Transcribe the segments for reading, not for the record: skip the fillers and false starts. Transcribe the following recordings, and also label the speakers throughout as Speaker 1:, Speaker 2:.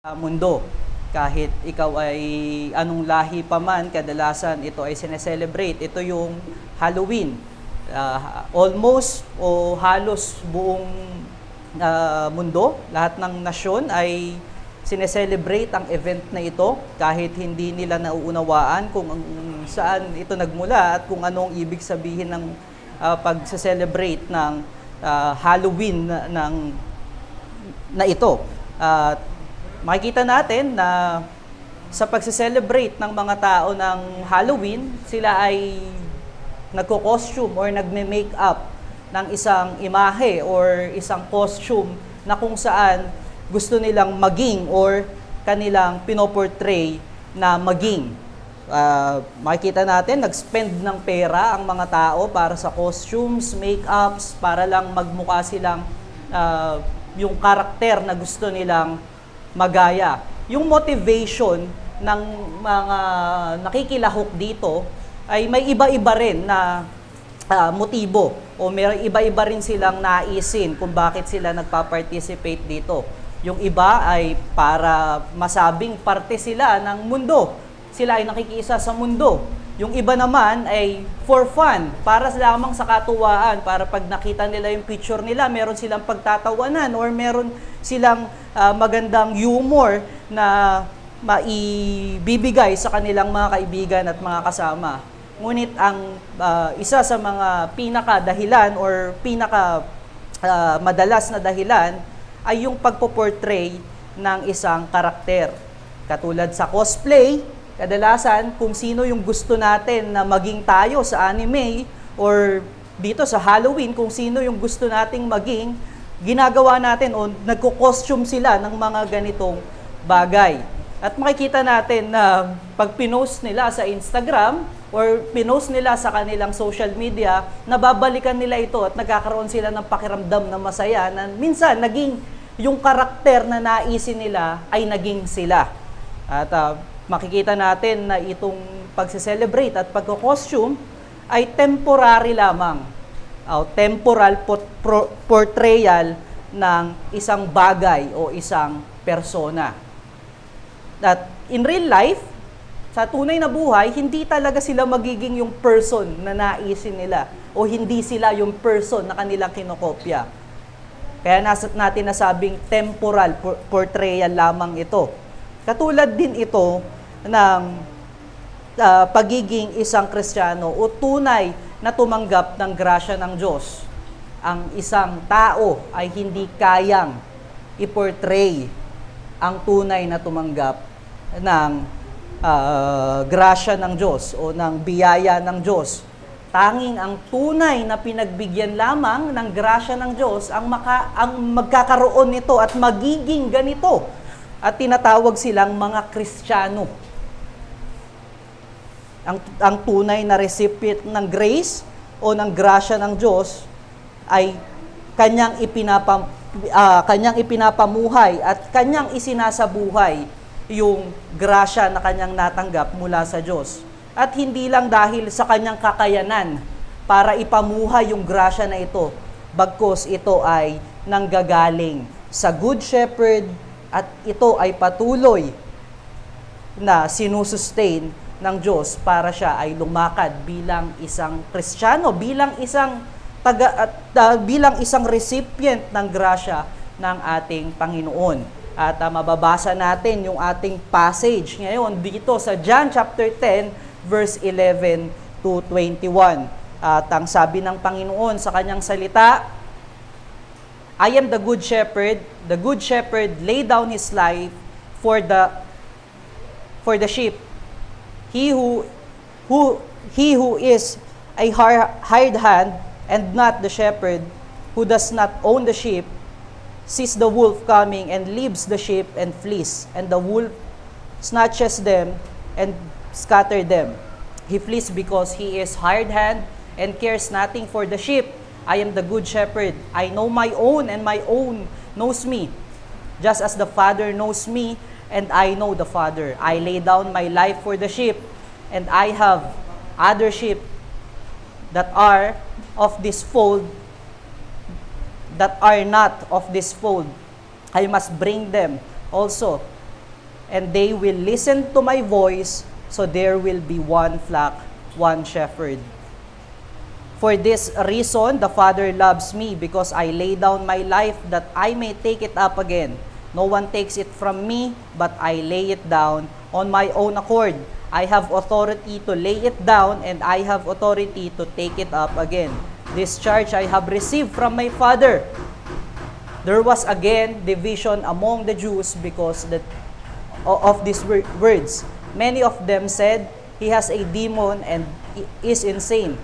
Speaker 1: Mundo. Kahit ikaw ay anong lahi pa man, kadalasan ito ay sineselebrate. Ito yung Halloween. Almost o halos buong mundo, lahat ng nasyon ay sineselebrate ang event na ito kahit hindi nila nauunawaan kung saan ito nagmula at kung anong ibig sabihin ng pag-celebrate ng Halloween na ito. Makikita natin na sa pagse-celebrate ng mga tao ng Halloween, sila ay nagko-costume or nagme-makeup ng isang imahe or isang costume na kung saan gusto nilang maging or kanilang pinoportray na maging. Makikita natin, nag-spend ng pera ang mga tao para sa costumes, makeups, para lang magmukha silang yung karakter na gusto nilang magaya. Yung motivation ng mga nakikilahok dito ay may iba-iba rin na motibo o may iba-iba rin silang naisin kung bakit sila nagpa-participate dito. Yung iba ay para masabing parte sila ng mundo. Sila ay nakikiisa sa mundo. Yung iba naman ay for fun, para lamang sa katuwaan, para pag nakita nila yung picture nila, meron silang pagtatawanan or meron silang magandang humor na maibibigay sa kanilang mga kaibigan at mga kasama. Ngunit ang isa sa mga pinaka-dahilan or madalas na dahilan ay yung pagpo-portray ng isang karakter. Katulad sa cosplay, kadalasan kung sino yung gusto natin na maging tayo sa anime or dito sa Halloween, kung sino yung gusto nating maging, ginagawa natin o nagko-costume sila ng mga ganitong bagay. At makikita natin na pag pinost nila sa Instagram or pinost nila sa kanilang social media, nababalikan nila ito at nagkakaroon sila ng pakiramdam na masaya na minsan naging yung karakter na naisin nila ay naging sila. At makikita natin na itong pagse-celebrate at pagko-costume ay temporary lamang. Temporal portrayal ng isang bagay o isang persona. At in real life, sa tunay na buhay, hindi talaga sila magiging yung person na naisin nila o hindi sila yung person na kanilang kinokopya. Kaya natin nasabing temporal portrayal lamang ito. Katulad din ito ng pagiging isang Kristiyano o tunay na tumanggap ng grasya ng Diyos. Ang isang tao ay hindi kayang i-portray ang tunay na tumanggap ng grasya ng Diyos o ng biyaya ng Diyos. Tanging ang tunay na pinagbigyan lamang ng grasya ng Diyos ang magkakaroon nito at magiging ganito. At tinatawag silang mga Kristiyano. Ang tunay na recipient ng grace o ng grasya ng Diyos ay kanyang ipinapamuhay at kanyang isinasabuhay yung grasya na kanyang natanggap mula sa Diyos. At hindi lang dahil sa kanyang kakayanan para ipamuhay yung grasya na ito, bagkus ito ay nanggagaling sa Good Shepherd at ito ay patuloy na sinusustain ng Diyos para siya ay lumakad bilang isang Kristiyano, bilang isang recipient ng grasya ng ating Panginoon. At mababasa natin yung ating passage ngayon dito sa John chapter 10 verse 11 to 21. At ang sabi ng Panginoon sa kanyang salita, I am the good shepherd. The good shepherd lay down his life for the sheep. He who is a hired hand and not the shepherd, who does not own the sheep, sees the wolf coming and leaves the sheep and flees, and the wolf snatches them and scatters them. He flees because he is hired hand and cares nothing for the sheep. I am the good shepherd. I know my own, and my own knows me, just as the Father knows me, and I know the Father. I lay down my life for the sheep, and I have other sheep that are of this fold, that are not of this fold. I must bring them also, and they will listen to my voice, so there will be one flock, one shepherd. For this reason, the Father loves me, because I lay down my life that I may take it up again. No one takes it from me, but I lay it down on my own accord. I have authority to lay it down, and I have authority to take it up again. This charge I have received from my Father. There was again division among the Jews because of these words. Many of them said, "He has a demon and is insane.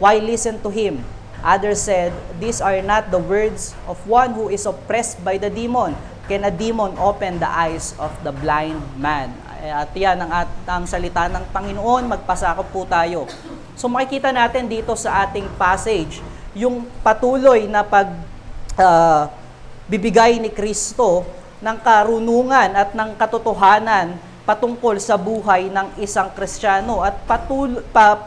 Speaker 1: Why listen to him?" Others said, "These are not the words of one who is oppressed by the demon. Can a demon open the eyes of the blind man?" At yan ang salita ng Panginoon. Magpasakop po tayo. So makikita natin dito sa ating passage, yung patuloy na bibigay ni Kristo ng karunungan at ng katotohanan patungkol sa buhay ng isang Kristiyano at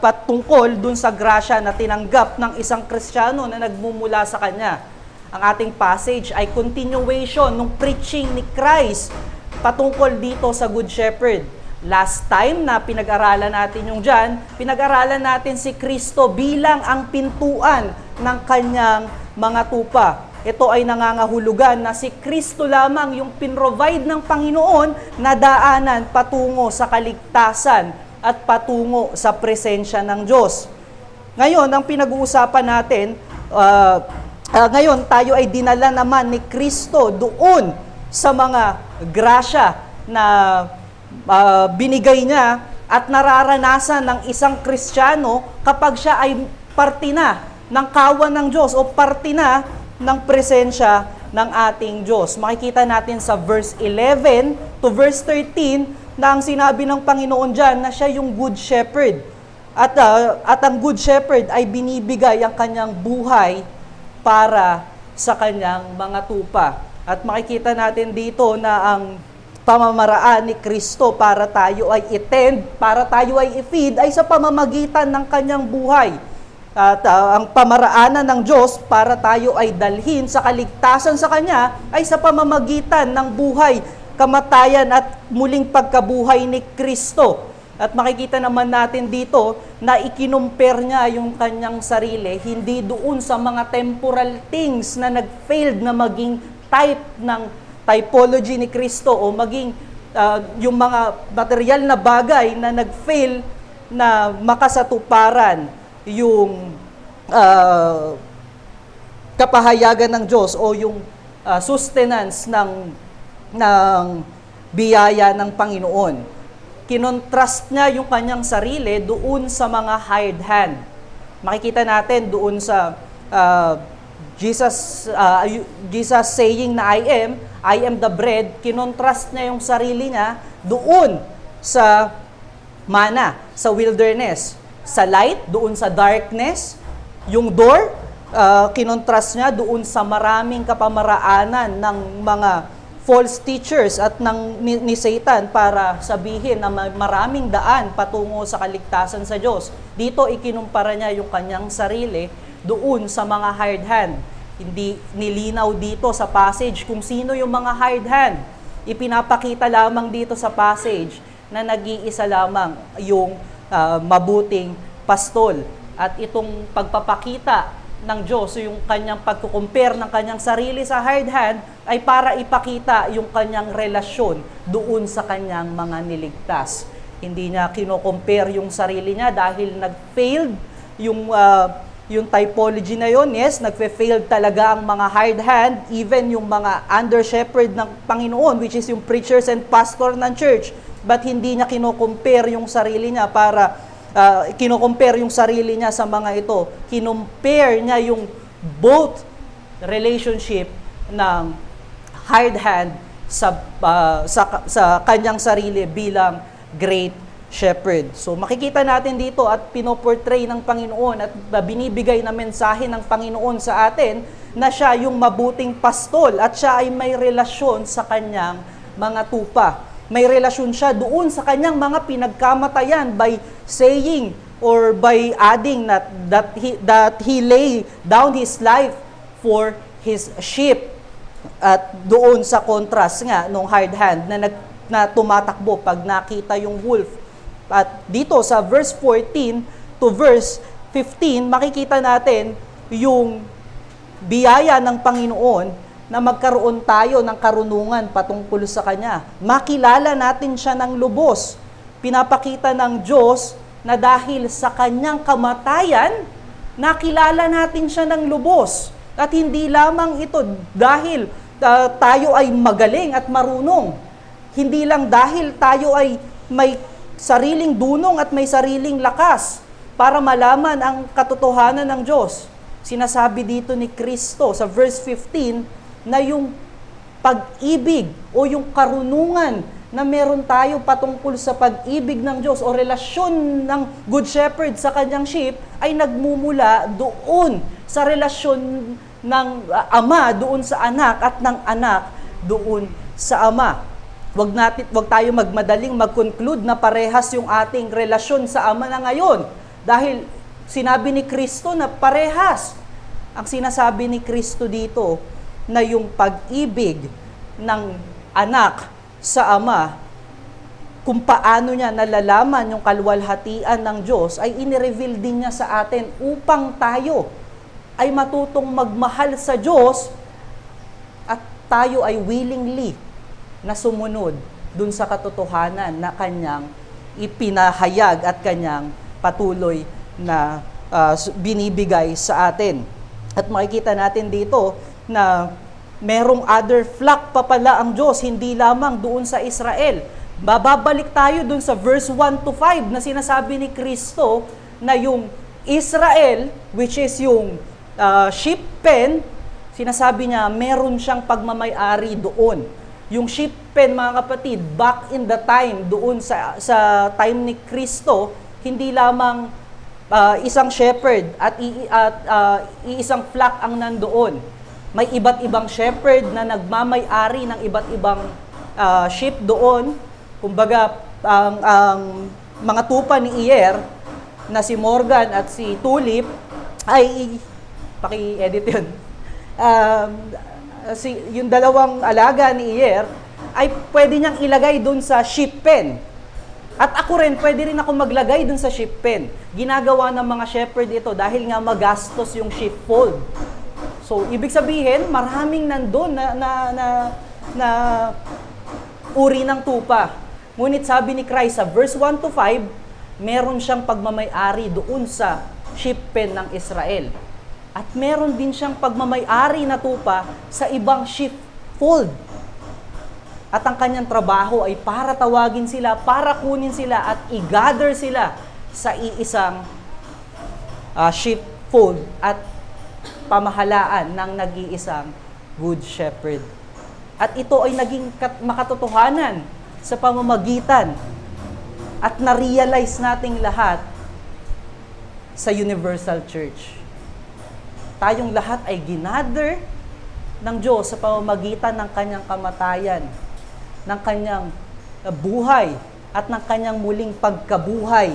Speaker 1: patungkol dun sa grasya na tinanggap ng isang Kristiyano na nagmumula sa Kanya. Ang ating passage ay continuation ng preaching ni Christ patungkol dito sa Good Shepherd. Last time na pinag-aralan natin yung dyan, pinag-aralan natin si Kristo bilang ang pintuan ng Kanyang mga tupa. Ito ay nangangahulugan na si Kristo lamang yung pinrovide ng Panginoon na daanan patungo sa kaligtasan at patungo sa presensya ng Diyos. Ngayon, ang pinag-uusapan natin, ngayon tayo ay dinala naman ni Kristo doon sa mga grasya na binigay niya at nararanasan ng isang Kristiyano kapag siya ay parte na ng kawan ng Diyos o parte na ng presensya ng ating Diyos. Makikita natin sa verse 11 to verse 13 na ang sinabi ng Panginoon dyan na siya yung Good Shepherd. At ang Good Shepherd ay binibigay ang kanyang buhay para sa kanyang mga tupa. At makikita natin dito na ang pamamaraan ni Kristo para tayo ay i-tend, para tayo ay i-feed, ay sa pamamagitan ng kanyang buhay. At ang pamaraanan ng Diyos para tayo ay dalhin sa kaligtasan sa Kanya ay sa pamamagitan ng buhay, kamatayan at muling pagkabuhay ni Kristo. At makikita naman natin dito na ikinumpare niya yung kanyang sarili, hindi doon sa mga temporal things na nag-failed na maging type ng typology ni Kristo o maging yung mga material na bagay na nag-fail na makasatuparan yung kapahayagan ng Diyos o yung sustenance ng biyaya ng Panginoon. Kinontrast niya yung kanyang sarili doon sa mga hired hand. Makikita natin doon sa Jesus saying na I am the bread. Kinontrast niya yung sarili niya doon sa mana, sa wilderness. Sa light, doon sa darkness. Yung door, kinontrast niya doon sa maraming kapamaraanan ng mga false teachers at ni Satan para sabihin na maraming daan patungo sa kaligtasan sa Diyos. Dito, ikinumpara niya yung kanyang sarili doon sa mga hired hand. Hindi nilinaw dito sa passage kung sino yung mga hired hand. Ipinapakita lamang dito sa passage na nag-iisa lamang yung mabuting pastol. At itong pagpapakita ng Diyos, yung kanyang pagkukumpare ng kanyang sarili sa hired hand, ay para ipakita yung kanyang relasyon doon sa kanyang mga niligtas. Hindi niya kinocompare yung sarili niya dahil nag-failed yung typology na yon. Yes, nagfe-fail talaga ang mga hired hand, even yung mga under-shepherd ng Panginoon, which is yung preachers and pastor ng church. But hindi niya kinocompare yung sarili niya para kinocompare yung sarili niya sa mga ito. Kinompare niya yung both relationship ng hired hand sa kanyang sarili bilang great shepherd. So makikita natin dito at pinoportray ng Panginoon at binibigay na mensahe ng Panginoon sa atin na siya yung mabuting pastol at siya ay may relasyon sa kanyang mga tupa. May relasyon siya doon sa kanyang mga pinagkamatayan by saying or by adding that he lay down his life for his sheep. At doon sa contrast nga nung hard hand na na tumatakbo pag nakita yung wolf. At dito sa verse 14 to verse 15, makikita natin yung biyaya ng Panginoon na magkaroon tayo ng karunungan patungkol sa Kanya. Makilala natin siya ng lubos. Pinapakita ng Diyos na dahil sa Kanyang kamatayan, nakilala natin siya ng lubos. At hindi lamang ito dahil tayo ay magaling at marunong. Hindi lang dahil tayo ay may sariling dunong at may sariling lakas para malaman ang katotohanan ng Diyos. Sinasabi dito ni Kristo sa verse 15 na yung pag-ibig o yung karunungan na meron tayo patungkol sa pag-ibig ng Diyos o relasyon ng Good Shepherd sa kanyang sheep ay nagmumula doon sa relasyon ng Ama doon sa anak at ng anak doon sa Ama. Wag tayo magmadaling mag-conclude na parehas yung ating relasyon sa Ama na ngayon. Dahil sinabi ni Kristo na parehas. Ang sinasabi ni Kristo dito na yung pag-ibig ng anak sa Ama, kung paano niya nalalaman yung kalwalhatian ng Diyos, ay inireveal din niya sa atin upang tayo ay matutong magmahal sa Diyos at tayo ay willingly na sumunod dun sa katotohanan na kanyang ipinahayag at kanyang patuloy na binibigay sa atin. At makikita natin dito na merong other flock pa pala ang Diyos, hindi lamang doon sa Israel. Bababalik tayo doon sa verse 1 to 5 na sinasabi ni Kristo na yung Israel, which is yung sheep pen, sinasabi niya meron siyang pagmamay-ari doon. Yung sheep pen, mga kapatid, back in the time, doon sa time ni Kristo, hindi lamang isang shepherd at iisang flock ang nandoon. May iba't ibang shepherd na nagmamay-ari ng iba't ibang sheep doon. Kumbaga, ang mga tupa ni Iyer na si Morgan at si Tulip ay, paki-edit yun, yung dalawang alaga ni Iyer ay pwede niyang ilagay dun sa sheep pen. At ako rin, pwede rin ako maglagay dun sa sheep pen. Ginagawa ng mga shepherd ito dahil nga magastos yung sheepfold. So, ibig sabihin, maraming nandun na uri ng tupa. Ngunit sabi ni Christ sa verse 1 to 5, meron siyang pagmamay-ari doon sa sheep pen ng Israel. At meron din siyang pagmamay-ari na tupa sa ibang sheepfold. At ang kanyang trabaho ay para tawagin sila, para kunin sila at i-gather sila sa iisang sheepfold at pamahalaan ng nag-iisang Good Shepherd. At ito ay naging makatotohanan sa pamamagitan at na-realize nating lahat sa Universal Church. Tayong lahat ay ginather ng Diyos sa pamamagitan ng kanyang kamatayan, ng kanyang buhay, at ng kanyang muling pagkabuhay.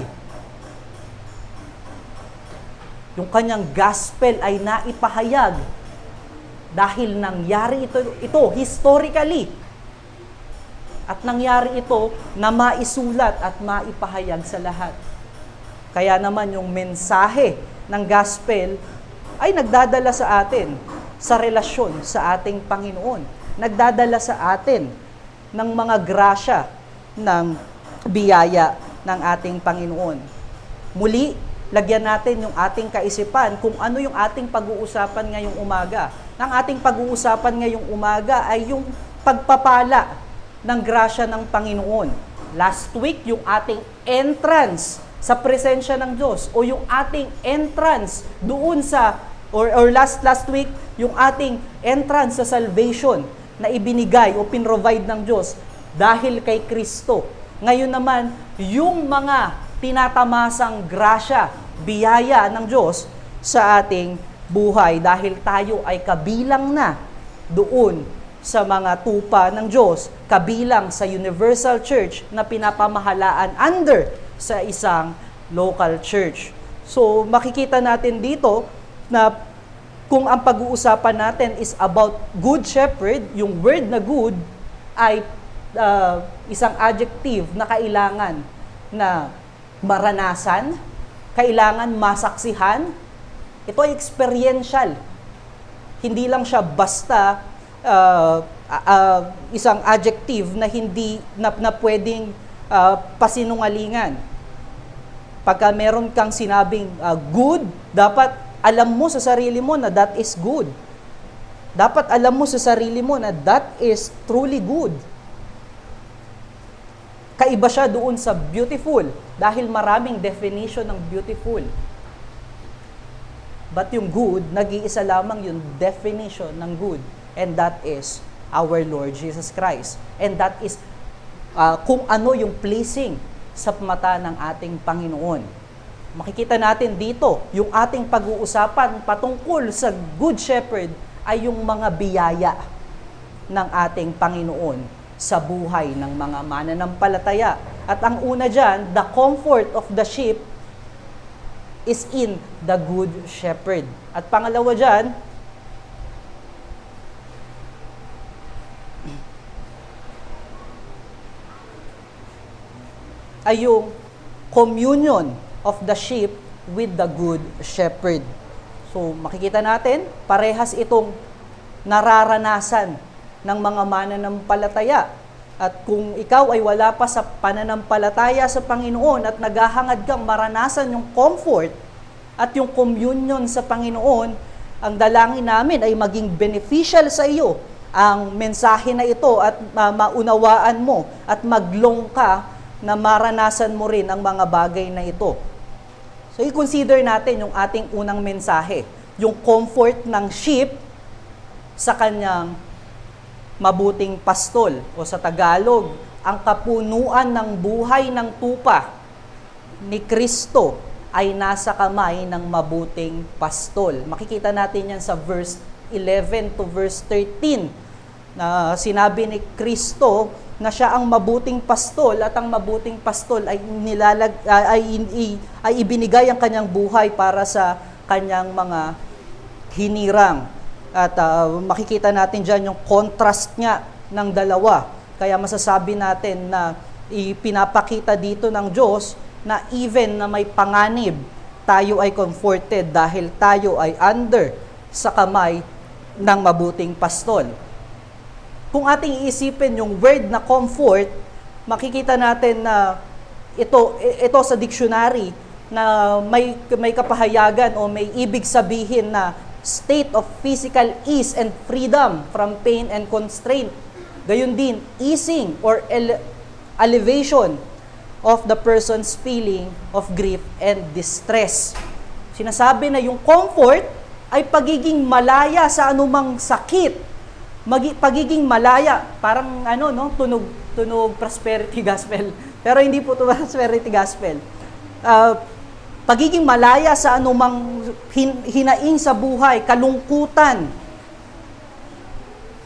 Speaker 1: Yung kanyang gospel ay naipahayag dahil nangyari ito historically. At nangyari ito na maisulat at maipahayag sa lahat. Kaya naman yung mensahe ng gospel ay nagdadala sa atin sa relasyon sa ating Panginoon. Nagdadala sa atin ng mga grasya ng biyaya ng ating Panginoon. Muli, lagyan natin yung ating kaisipan kung ano yung ating pag-uusapan ngayong umaga. Ang ating pag-uusapan ngayong umaga ay yung pagpapala ng grasya ng Panginoon. Last week, yung ating entrance sa presensya ng Diyos o yung ating entrance doon sa or last week yung ating entrance sa salvation na ibinigay o pinrovide ng Diyos dahil kay Kristo. Ngayon naman, yung mga tinatamasang grasya, biyaya ng Diyos sa ating buhay dahil tayo ay kabilang na doon sa mga tupa ng Diyos, kabilang sa Universal Church na pinapamahalaan under sa isang local church. So, makikita natin dito na kung ang pag-uusapan natin is about Good Shepherd, yung word na good ay isang adjective na kailangan na maranasan, kailangan masaksihan. Ito ay experiential. Hindi lang siya basta isang adjective na hindi na pwedeng pasinungalingan. Pagka meron kang sinabing good, dapat alam mo sa sarili mo na that is good. Dapat alam mo sa sarili mo na that is truly good. Kaiba siya doon sa beautiful dahil maraming definition ng beautiful. But yung good, nag-iisa lamang yung definition ng good. And that is our Lord Jesus Christ. And that is kung ano yung pleasing sa mata ng ating Panginoon. Makikita natin dito, yung ating pag-uusapan patungkol sa Good Shepherd ay yung mga biyaya ng ating Panginoon sa buhay ng mga mananampalataya. At ang una dyan, the comfort of the sheep is in the Good Shepherd. At pangalawa dyan, ay yung communion of the sheep with the Good Shepherd. So, makikita natin, parehas itong nararanasan ng mga mananampalataya. At kung ikaw ay wala pa sa pananampalataya sa Panginoon at naghahangad kang maranasan yung comfort at yung communion sa Panginoon, ang dalangin namin ay maging beneficial sa iyo ang mensahe na ito at maunawaan mo at maglong ka na maranasan mo rin ang mga bagay na ito. So, i-consider natin yung ating unang mensahe, yung comfort ng sheep sa kanyang mabuting pastol o sa Tagalog, ang kapunuan ng buhay ng tupa ni Kristo ay nasa kamay ng mabuting pastol. Makikita natin yan sa verse 11 to verse 13 na sinabi ni Kristo na siya ang mabuting pastol at ang mabuting pastol ay ibinigay ang kanyang buhay para sa kanyang mga hinirang. At makikita natin dyan yung contrast nga ng dalawa. Kaya masasabi natin na ipinapakita dito ng Diyos na even na may panganib, tayo ay comforted dahil tayo ay under sa kamay ng mabuting pastol. Kung ating iisipin yung word na comfort, makikita natin na ito sa dictionary na may kapahayagan o may ibig sabihin na state of physical ease and freedom from pain and constraint. Gayon din, easing or elevation of the person's feeling of grief and distress. Sinasabi na yung comfort ay pagiging malaya sa anumang sakit. Pagiging malaya, parang tunog prosperity gospel. Pero hindi po ito prosperity gospel. Pagiging malaya sa anumang hinaing sa buhay, kalungkutan,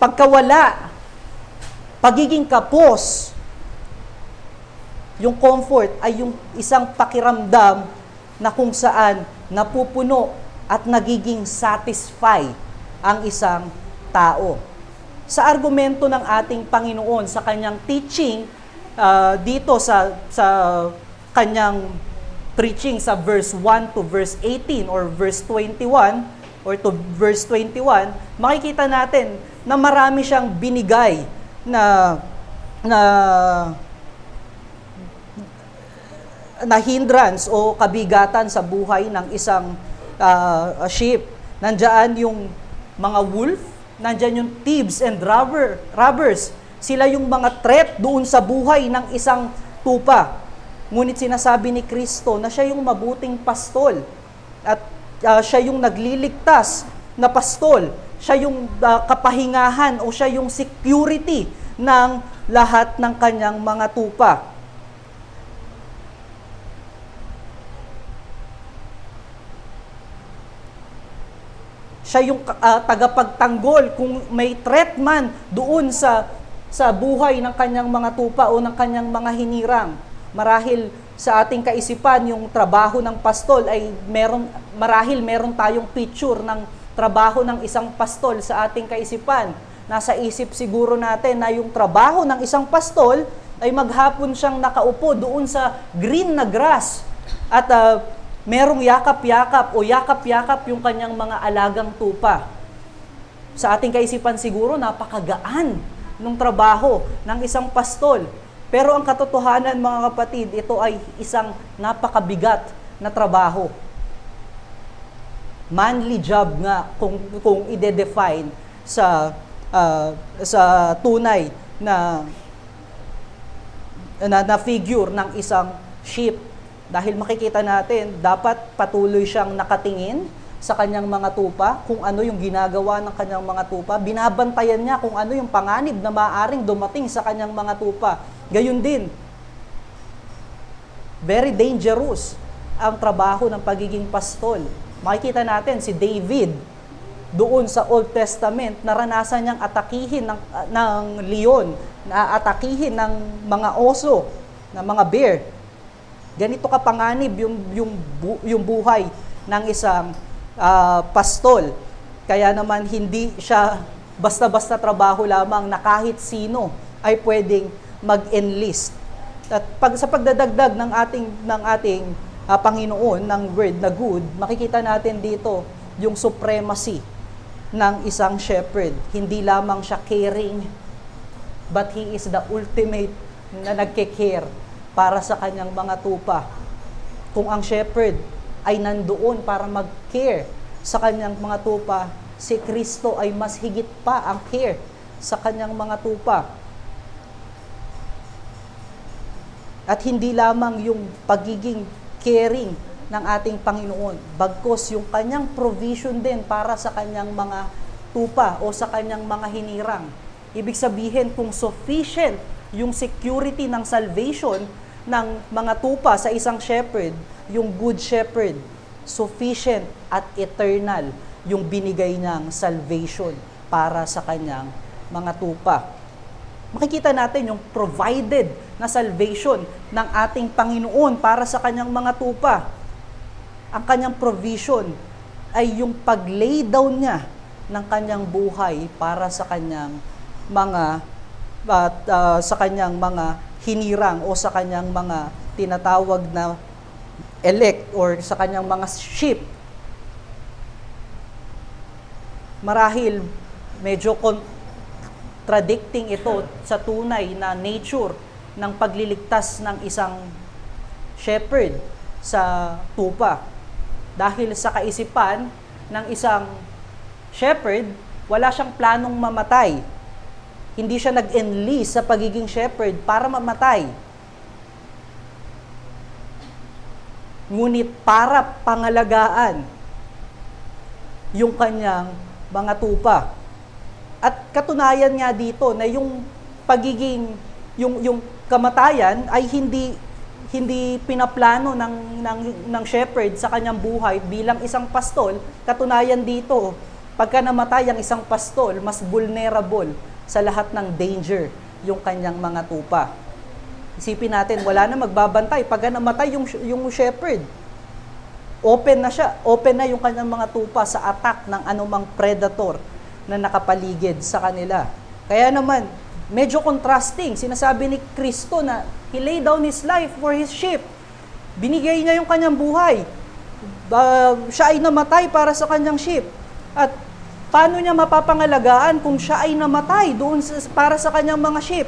Speaker 1: pagkawala, pagiging kapos. Yung comfort ay yung isang pakiramdam na kung saan napupuno at nagiging satisfy ang isang tao. Sa argumento ng ating Panginoon sa kanyang teaching dito sa kanyang preaching sa verse 1 to verse 18 or verse 21 or to verse 21, makikita natin na marami siyang binigay na hindrance o kabigatan sa buhay ng isang sheep. Nandiyan yung mga wolf, nandiyan yung thieves and robbers. Sila yung mga threat doon sa buhay ng isang tupa. Ngunit sinasabi ni Kristo na siya yung mabuting pastol at siya yung nagliligtas na pastol. Siya yung kapahingahan o siya yung security ng lahat ng kanyang mga tupa. Siya yung tagapagtanggol kung may threat man doon sa buhay ng kanyang mga tupa o ng kanyang mga hinirang. Marahil sa ating kaisipan, yung trabaho ng pastol ay meron tayong picture ng trabaho ng isang pastol sa ating kaisipan. nasa isip siguro natin na yung trabaho ng isang pastol ay maghapon siyang nakaupo doon sa green na grass at merong yakap-yakap o yakap-yakap yung kanyang mga alagang tupa. Sa ating kaisipan siguro, napakagaan ng trabaho ng isang pastol. Pero ang katotohanan, mga kapatid, ito ay isang napakabigat na trabaho. Manly job nga kung ide-define sa tunay na figure ng isang sheep. Dahil makikita natin, dapat patuloy siyang nakatingin sa kanyang mga tupa, kung ano yung ginagawa ng kanyang mga tupa. Binabantayan niya kung ano yung panganib na maaaring dumating sa kanyang mga tupa. Gayun din, very dangerous ang trabaho ng pagiging pastol. Makikita natin si David, doon sa Old Testament, naranasan niyang atakihin ng leon, na atakihin ng mga oso, ng mga bear. Ganito kapanganib yung buhay ng isang pastol. Kaya naman hindi siya basta-basta trabaho lamang na kahit sino ay pwedeng mag-enlist. At sa pagdadagdag ng ating Panginoon ng word na good, makikita natin dito yung supremacy ng isang shepherd. Hindi lamang siya caring, but he is the ultimate na nagke-care para sa kanyang mga tupa. Kung ang shepherd ay nandoon para mag-care sa kanyang mga tupa, si Kristo ay mas higit pa ang care sa kanyang mga tupa. At hindi lamang yung pagiging caring ng ating Panginoon, bagkus yung kanyang provision din para sa kanyang mga tupa o sa kanyang mga hinirang. Ibig sabihin, kung sufficient yung security ng salvation ng mga tupa sa isang shepherd, yung good shepherd, sufficient at eternal yung binigay niyang salvation para sa kanyang mga tupa. Makikita natin yung provided na salvation ng ating Panginoon para sa kanyang mga tupa. Ang kanyang provision ay yung pag-lay down niya ng kanyang buhay para sa kanyang mga hinirang o sa kanyang mga tinatawag na elect or sa kanyang mga sheep. Marahil medyo contradicting ito sa tunay na nature ng pagliligtas ng isang shepherd sa tupa. Dahil sa kaisipan ng isang shepherd, wala siyang planong mamatay. Hindi siya nag-enlist sa pagiging shepherd para mamatay. Ngunit para pangalagaan yung kanyang mga tupa. At katunayan nga dito na yung pagiging, yung kamatayan ay hindi pinaplano ng shepherd sa kanyang buhay bilang isang pastol. Katunayan dito, pagka namatay ang isang pastol, mas vulnerable sa lahat ng danger yung kanyang mga tupa. Isipin natin, wala na magbabantay. Pagka namatay yung shepherd, open na yung kanyang mga tupa sa attack ng anumang predator na nakapaligid sa kanila. Kaya naman, medyo contrasting. Sinasabi ni Kristo na He laid down His life for His sheep. Binigay niya yung kanyang buhay. Siya ay namatay para sa kanyang sheep. At paano niya mapapangalagaan kung siya ay namatay doon para sa kanyang mga sheep?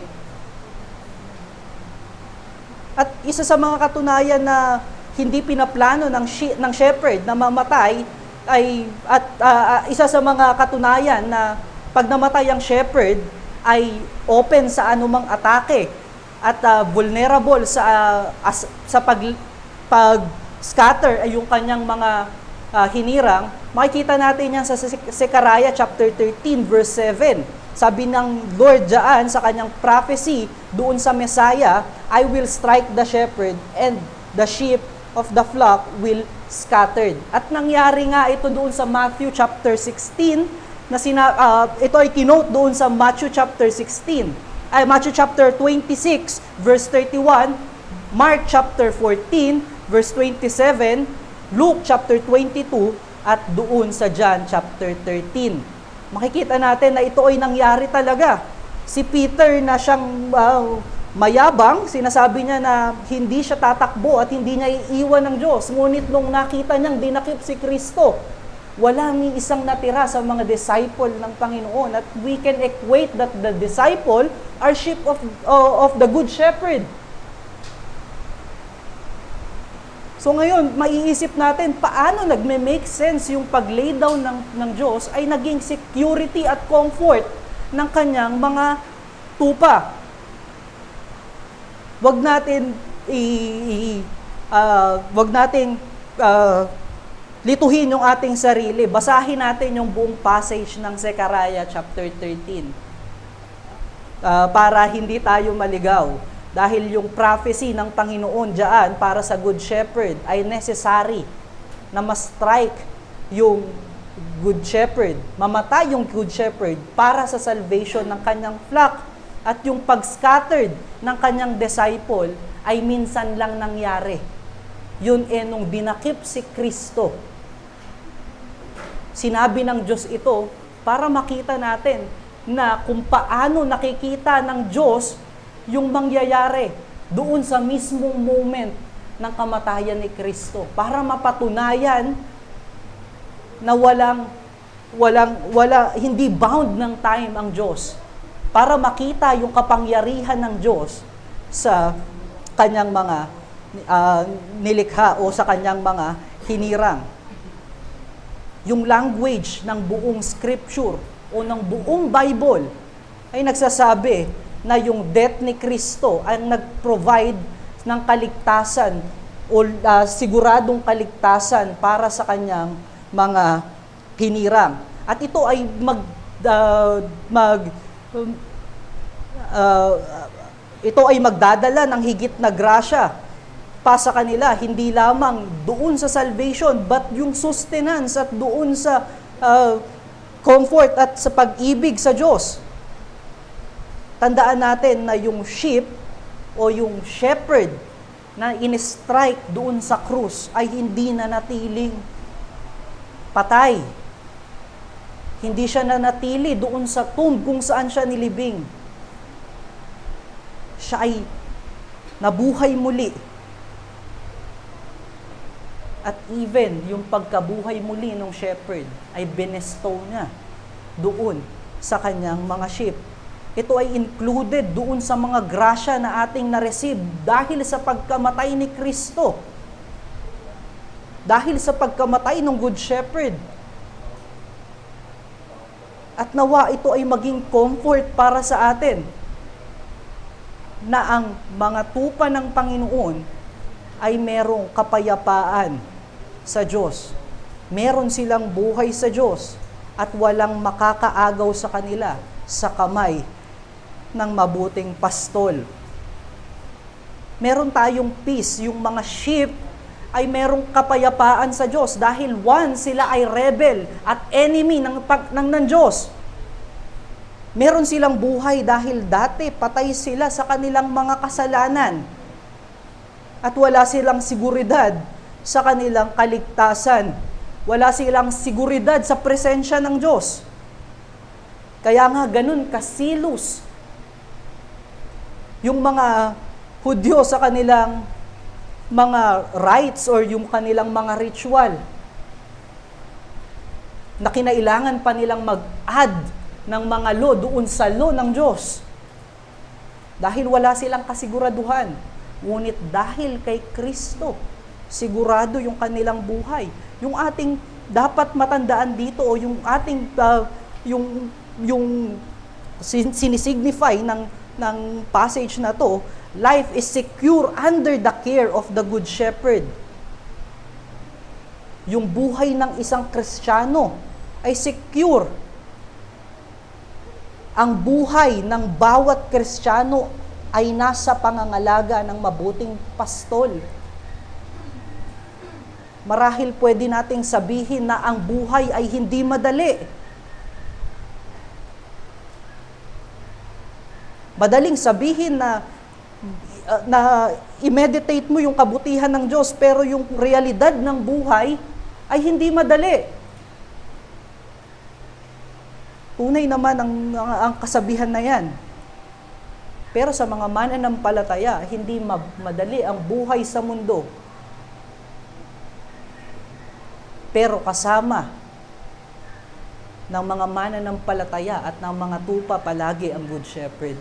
Speaker 1: At isa sa mga katunayan na hindi pinaplano ng shepherd na mamatay isa sa mga katunayan na pag namatay ang shepherd ay open sa anumang atake at vulnerable sa pag-scatter ay yung kanyang mga hinirang. Makikita natin yan sa Zechariah chapter 13 verse 7. Sabi ng Lord diyan sa kanyang prophecy doon sa Messiah, I will strike the shepherd and the sheep of the flock will scattered. At nangyari nga ito doon sa Matthew chapter 16 na ito ay kinote doon sa Matthew chapter 16. Matthew chapter 26 verse 31, Mark chapter 14 verse 27, Luke chapter 22 at doon sa John chapter 13. Makikita natin na ito ay nangyari talaga. Si Peter na siyang mayabang, sinasabi niya na hindi siya tatakbo at hindi niya iiwan ng Diyos. Ngunit nung nakita niyang dinakip si Kristo, walang ni isang natira sa mga disciple ng Panginoon. At we can equate that the disciple are sheep of the Good Shepherd. So ngayon, maiisip natin, paano nagme-make sense yung pag-lay down ng Diyos ay naging security at comfort ng kanyang mga tupa. Wag natin lituhin yung ating sarili. Basahin natin yung buong passage ng Zechariah chapter 13. Para hindi tayo maligaw. Dahil yung prophecy ng Panginoon diyan para sa Good Shepherd ay necessary na ma-strike yung Good Shepherd. Mamatay yung Good Shepherd para sa salvation ng kanyang flock. At yung pag-scattered ng kanyang disciple ay minsan lang nangyari. Yun nung dinakip si Kristo. Sinabi ng Diyos ito para makita natin na kung paano nakikita ng Diyos yung mangyayari doon sa mismong moment ng kamatayan ni Kristo. Para mapatunayan na hindi bound ng time ang Diyos. Para makita yung kapangyarihan ng Diyos sa kanyang mga nilikha o sa kanyang mga hinirang. Yung language ng buong scripture o ng buong Bible ay nagsasabi na yung death ni Kristo ang nag-provide ng kaligtasan o siguradong kaligtasan para sa kanyang mga hinirang. At ito ay ito ay magdadala ng higit na grasya pa sa kanila, hindi lamang doon sa salvation, but yung sustenance at doon sa comfort at sa pag-ibig sa Diyos. Tandaan natin na yung sheep o yung shepherd na in-strike doon sa krus ay hindi na natiling patay. Hindi siya nanatili doon sa tomb kung saan siya nilibing. Siya ay nabuhay muli. At even yung pagkabuhay muli ng shepherd ay benestow niya doon sa kanyang mga sheep. Ito ay included doon sa mga grasya na ating na-receive dahil sa pagkamatay ni Kristo. Dahil sa pagkamatay ng Good Shepherd. At nawa ito ay maging comfort para sa atin na ang mga tupa ng Panginoon ay merong kapayapaan sa Diyos. Meron silang buhay sa Diyos at walang makakaagaw sa kanila sa kamay ng mabuting pastol. Meron tayong peace, yung mga sheep ay merong kapayapaan sa Diyos dahil sila ay rebel at enemy ng Diyos. Meron silang buhay dahil dati patay sila sa kanilang mga kasalanan at wala silang seguridad sa kanilang kaligtasan. Wala silang seguridad sa presensya ng Diyos. Kaya nga ganun kasilos yung mga Hudyo sa kanilang mga rites or yung kanilang mga ritual na kinailangan pa nilang mag-add ng mga law doon sa law ng Diyos. Dahil wala silang kasiguraduhan. Ngunit dahil kay Kristo, sigurado yung kanilang buhay. Yung ating dapat matandaan dito o yung ating yung sinisignify ng passage na to, life is secure under the care of the Good Shepherd. Yung buhay ng isang Kristiyano ay secure. Ang buhay ng bawat Kristiyano ay nasa pangangalaga ng mabuting pastol. Marahil pwede nating sabihin na ang buhay ay hindi madali. Madaling sabihin na i-meditate mo yung kabutihan ng Diyos, pero yung realidad ng buhay ay hindi madali. Tunay naman ang kasabihan na yan. Pero sa mga mananampalataya, hindi madali ang buhay sa mundo. Pero kasama ng mga mananampalataya at ng mga tupa palagi ang Good Shepherd.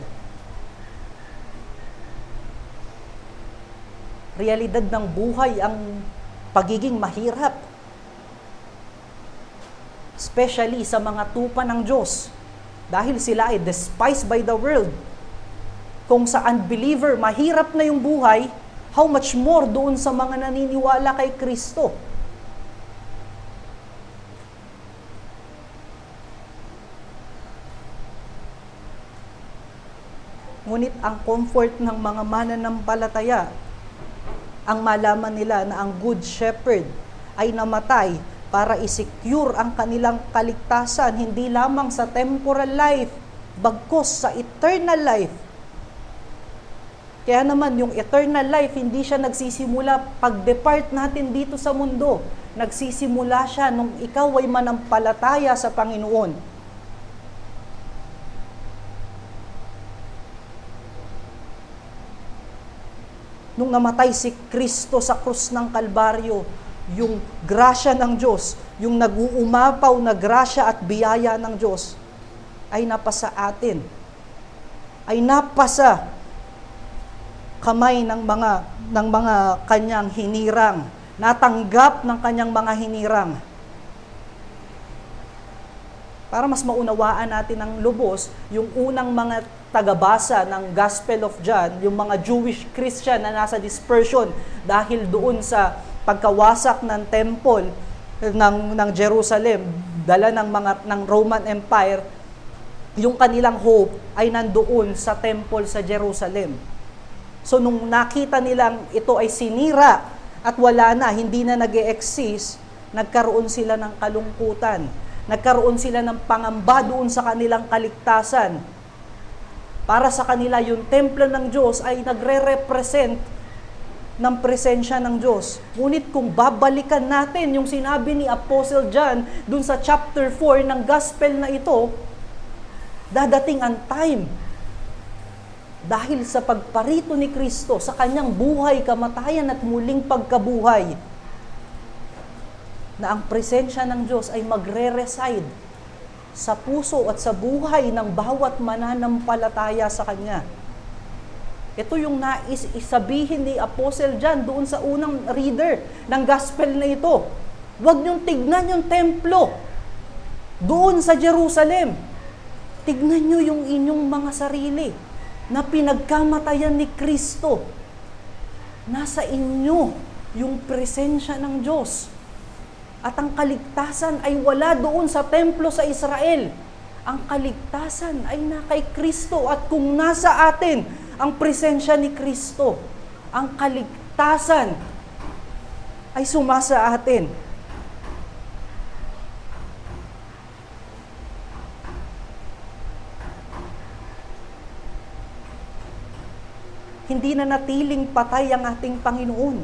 Speaker 1: Realidad ng buhay ang pagiging mahirap. Especially sa mga tupa ng Diyos. Dahil sila ay despised by the world. Kung sa unbeliever, mahirap na yung buhay, how much more doon sa mga naniniwala kay Kristo. Ngunit ang comfort ng mga mananampalataya, ang malaman nila na ang Good Shepherd ay namatay para i-secure ang kanilang kaligtasan, hindi lamang sa temporal life, bagkus sa eternal life. Kaya naman, yung eternal life, hindi siya nagsisimula pag-depart natin dito sa mundo. Nagsisimula siya nung ikaw ay manampalataya sa Panginoon. Nung namatay si Kristo sa krus ng Kalbaryo, yung grasya ng Diyos, yung nag-uumapaw na grasya at biyaya ng Diyos, ay napasa atin. Ay napasa kamay ng mga kanyang hinirang, natanggap ng kanyang mga hinirang. Para mas maunawaan natin ng lubos, yung unang mga tagabasa ng Gospel of John, yung mga Jewish Christian na nasa dispersion dahil doon sa pagkawasak ng temple ng Jerusalem, dala ng Roman Empire, yung kanilang hope ay nandoon sa temple sa Jerusalem. So nung nakita nilang ito ay sinira at wala na, hindi na nag-e-exist, nagkaroon sila ng kalungkutan. Nagkaroon sila ng pangamba doon sa kanilang kaligtasan. Para sa kanila, yung templo ng Diyos ay nagre-represent ng presensya ng Diyos. Ngunit kung babalikan natin yung sinabi ni Apostle John doon sa chapter 4 ng gospel na ito, dadating ang time dahil sa pagparito ni Kristo sa kanyang buhay, kamatayan at muling pagkabuhay, na ang presensya ng Diyos ay magre-reside sa puso at sa buhay ng bawat mananampalataya sa Kanya. Ito yung nais isabihin ni Apostle John doon sa unang reader ng gospel na ito. Huwag niyong tignan yung templo doon sa Jerusalem. Tignan niyo yung inyong mga sarili na pinagkamatayan ni Kristo. Nasa inyo yung presensya ng Diyos. At ang kaligtasan ay wala doon sa templo sa Israel. Ang kaligtasan ay na kay Kristo. At kung nasa atin ang presensya ni Kristo, ang kaligtasan ay sumasa atin. Hindi na natiling patay ang ating Panginoon.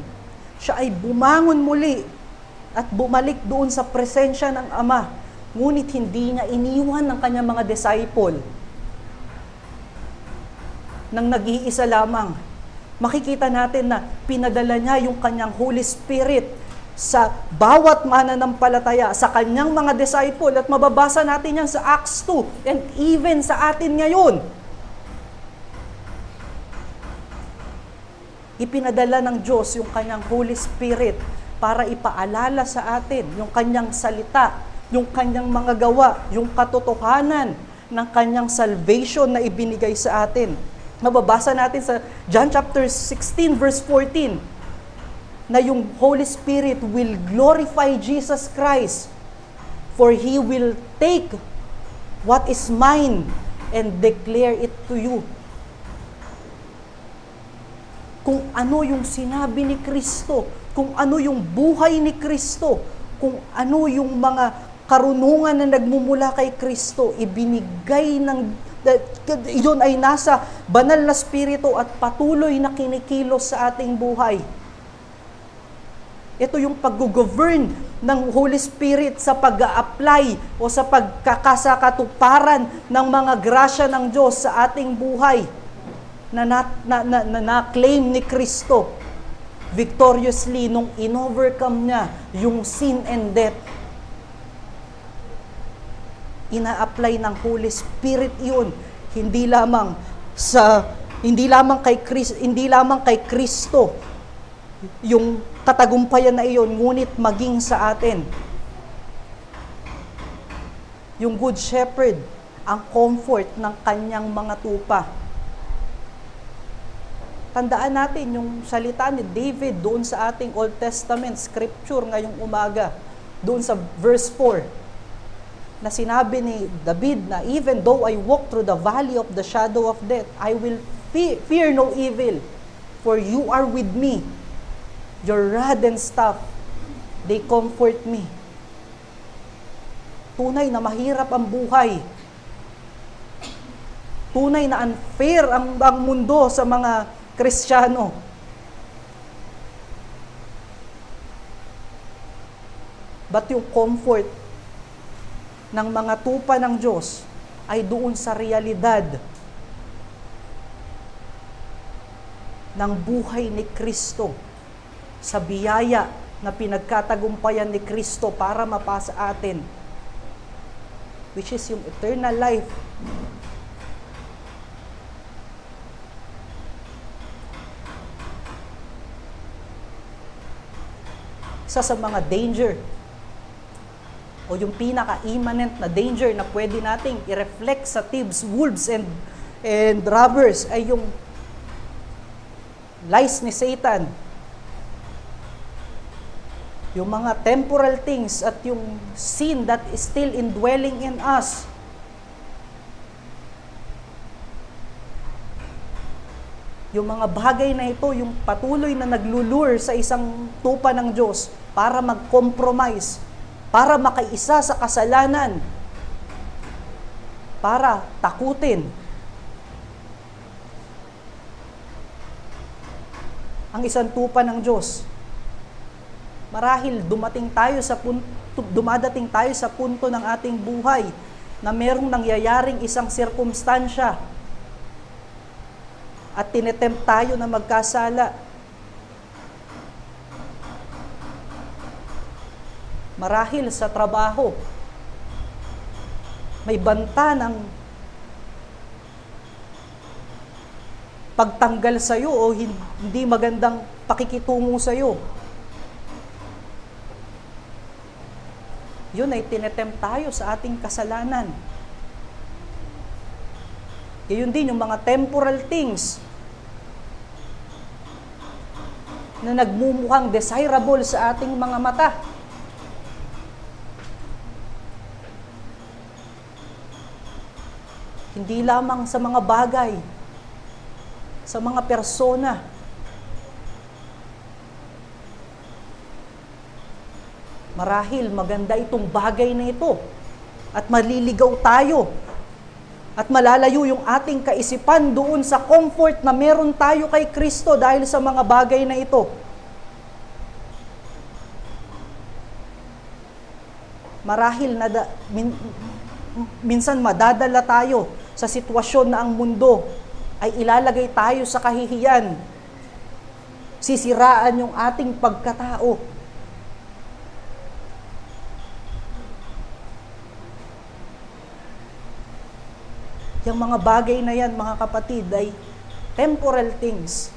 Speaker 1: Siya ay bumangon muli at bumalik doon sa presensya ng Ama. Ngunit hindi niya iniwan ng kanyang mga disciple nang nag-iisa lamang. Makikita natin na pinadala niya yung kanyang Holy Spirit sa bawat mananampalataya, sa kanyang mga disciple, at mababasa natin yan sa Acts 2 and even sa atin ngayon. Ipinadala ng Diyos yung kanyang Holy Spirit para ipaalala sa atin yung kanyang salita, yung kanyang mga gawa, yung katotohanan ng kanyang salvation na ibinigay sa atin. Mababasa natin sa John chapter 16 verse 14 na yung Holy Spirit will glorify Jesus Christ, for He will take what is mine and declare it to you. Kung ano yung sinabi ni Kristo, kung ano yung buhay ni Kristo, kung ano yung mga karunungan na nagmumula kay Kristo, ibinigay yun ay nasa banal na spirito at patuloy na kinikilos sa ating buhay. Ito yung pag-govern ng Holy Spirit sa pag-a-apply o sa pagkakasakatuparan ng mga grasya ng Diyos sa ating buhay na claim ni Kristo victoriously nung in-overcome niya yung sin and death. Ina-apply ng Holy Spirit yun, hindi lamang kay Kristo yung katagumpayan na iyon, ngunit maging sa atin. Yung Good Shepherd, ang comfort ng kanyang mga tupa. Tandaan natin yung salita ni David doon sa ating Old Testament scripture ngayong umaga, doon sa verse 4, na sinabi ni David na, even though I walk through the valley of the shadow of death, I will fear no evil, for you are with me. Your rod and staff, they comfort me. Tunay na mahirap ang buhay. Tunay na unfair ang mundo sa mga Kristiyano. But yung comfort ng mga tupa ng Diyos ay doon sa realidad ng buhay ni Kristo, sa biyaya na pinagkatagumpayan ni Kristo para mapasa atin, which is yung eternal life. Isa sa mga danger o yung pinaka-immanent na danger na pwede nating i-reflect sa thieves, wolves, and robbers ay yung lies ni Satan. Yung mga temporal things at yung sin that is still indwelling in us. Yung mga bagay na ito, yung patuloy na naglulure sa isang tupa ng Diyos para mag-compromise, para makaisa sa kasalanan, para takutin ang isang tupa ng Diyos. Marahil dumadating tayo sa punto ng ating buhay na merong nangyayaring isang sirkumstansya at tinetempt tayo na magkasala. Marahil sa trabaho, may banta ng pagtanggal sa'yo o hindi magandang pakikitungo sa'yo. Yun ay tinetempt tayo sa ating kasalanan. Gayon din yung mga temporal things na nagmumukhang desirable sa ating mga mata. Hindi lamang sa mga bagay, sa mga persona. Marahil maganda itong bagay na ito at maliligaw tayo at malalayo yung ating kaisipan doon sa comfort na meron tayo kay Kristo dahil sa mga bagay na ito. Marahil minsan madadala tayo sa sitwasyon na ang mundo ay ilalagay tayo sa kahihiyan. Sisiraan yung ating pagkatao. Yung mga bagay na yan, mga kapatid, ay temporal things.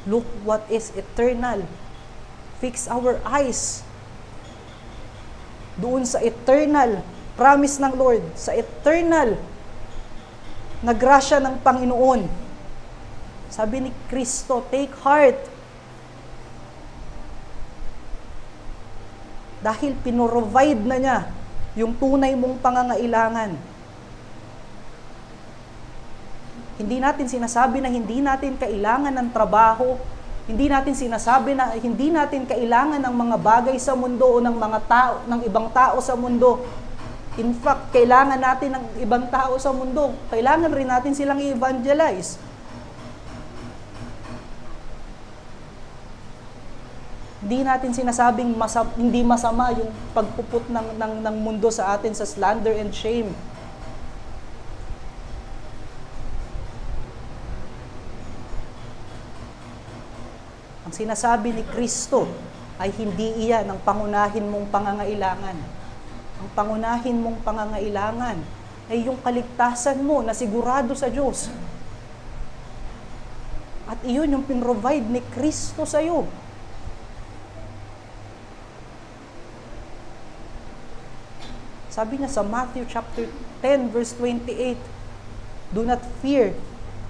Speaker 1: Look what is eternal. Fix our eyes doon sa eternal promise ng Lord, sa eternal na grasya ng Panginoon. Sabi ni Kristo, take heart. Dahil pinrovide na niya yung tunay mong pangangailangan. Hindi natin sinasabi na hindi natin kailangan ng trabaho. Hindi natin sinasabi na hindi natin kailangan ng mga bagay sa mundo o ng mga tao, ng ibang tao sa mundo. In fact, kailangan natin ng ibang tao sa mundo. Kailangan rin natin silang i-evangelize. Hindi natin sinasabing hindi masama yung pagpuput ng mundo sa atin sa slander and shame. Ang sinasabi ni Kristo ay hindi iyan ang pangunahin mong pangangailangan. Ang pangunahin mong pangangailangan ay yung kaligtasan mo na sigurado sa Diyos. At iyon yung pinrovide ni Kristo sa iyo. Sabi niya sa Matthew chapter 10 verse 28, do not fear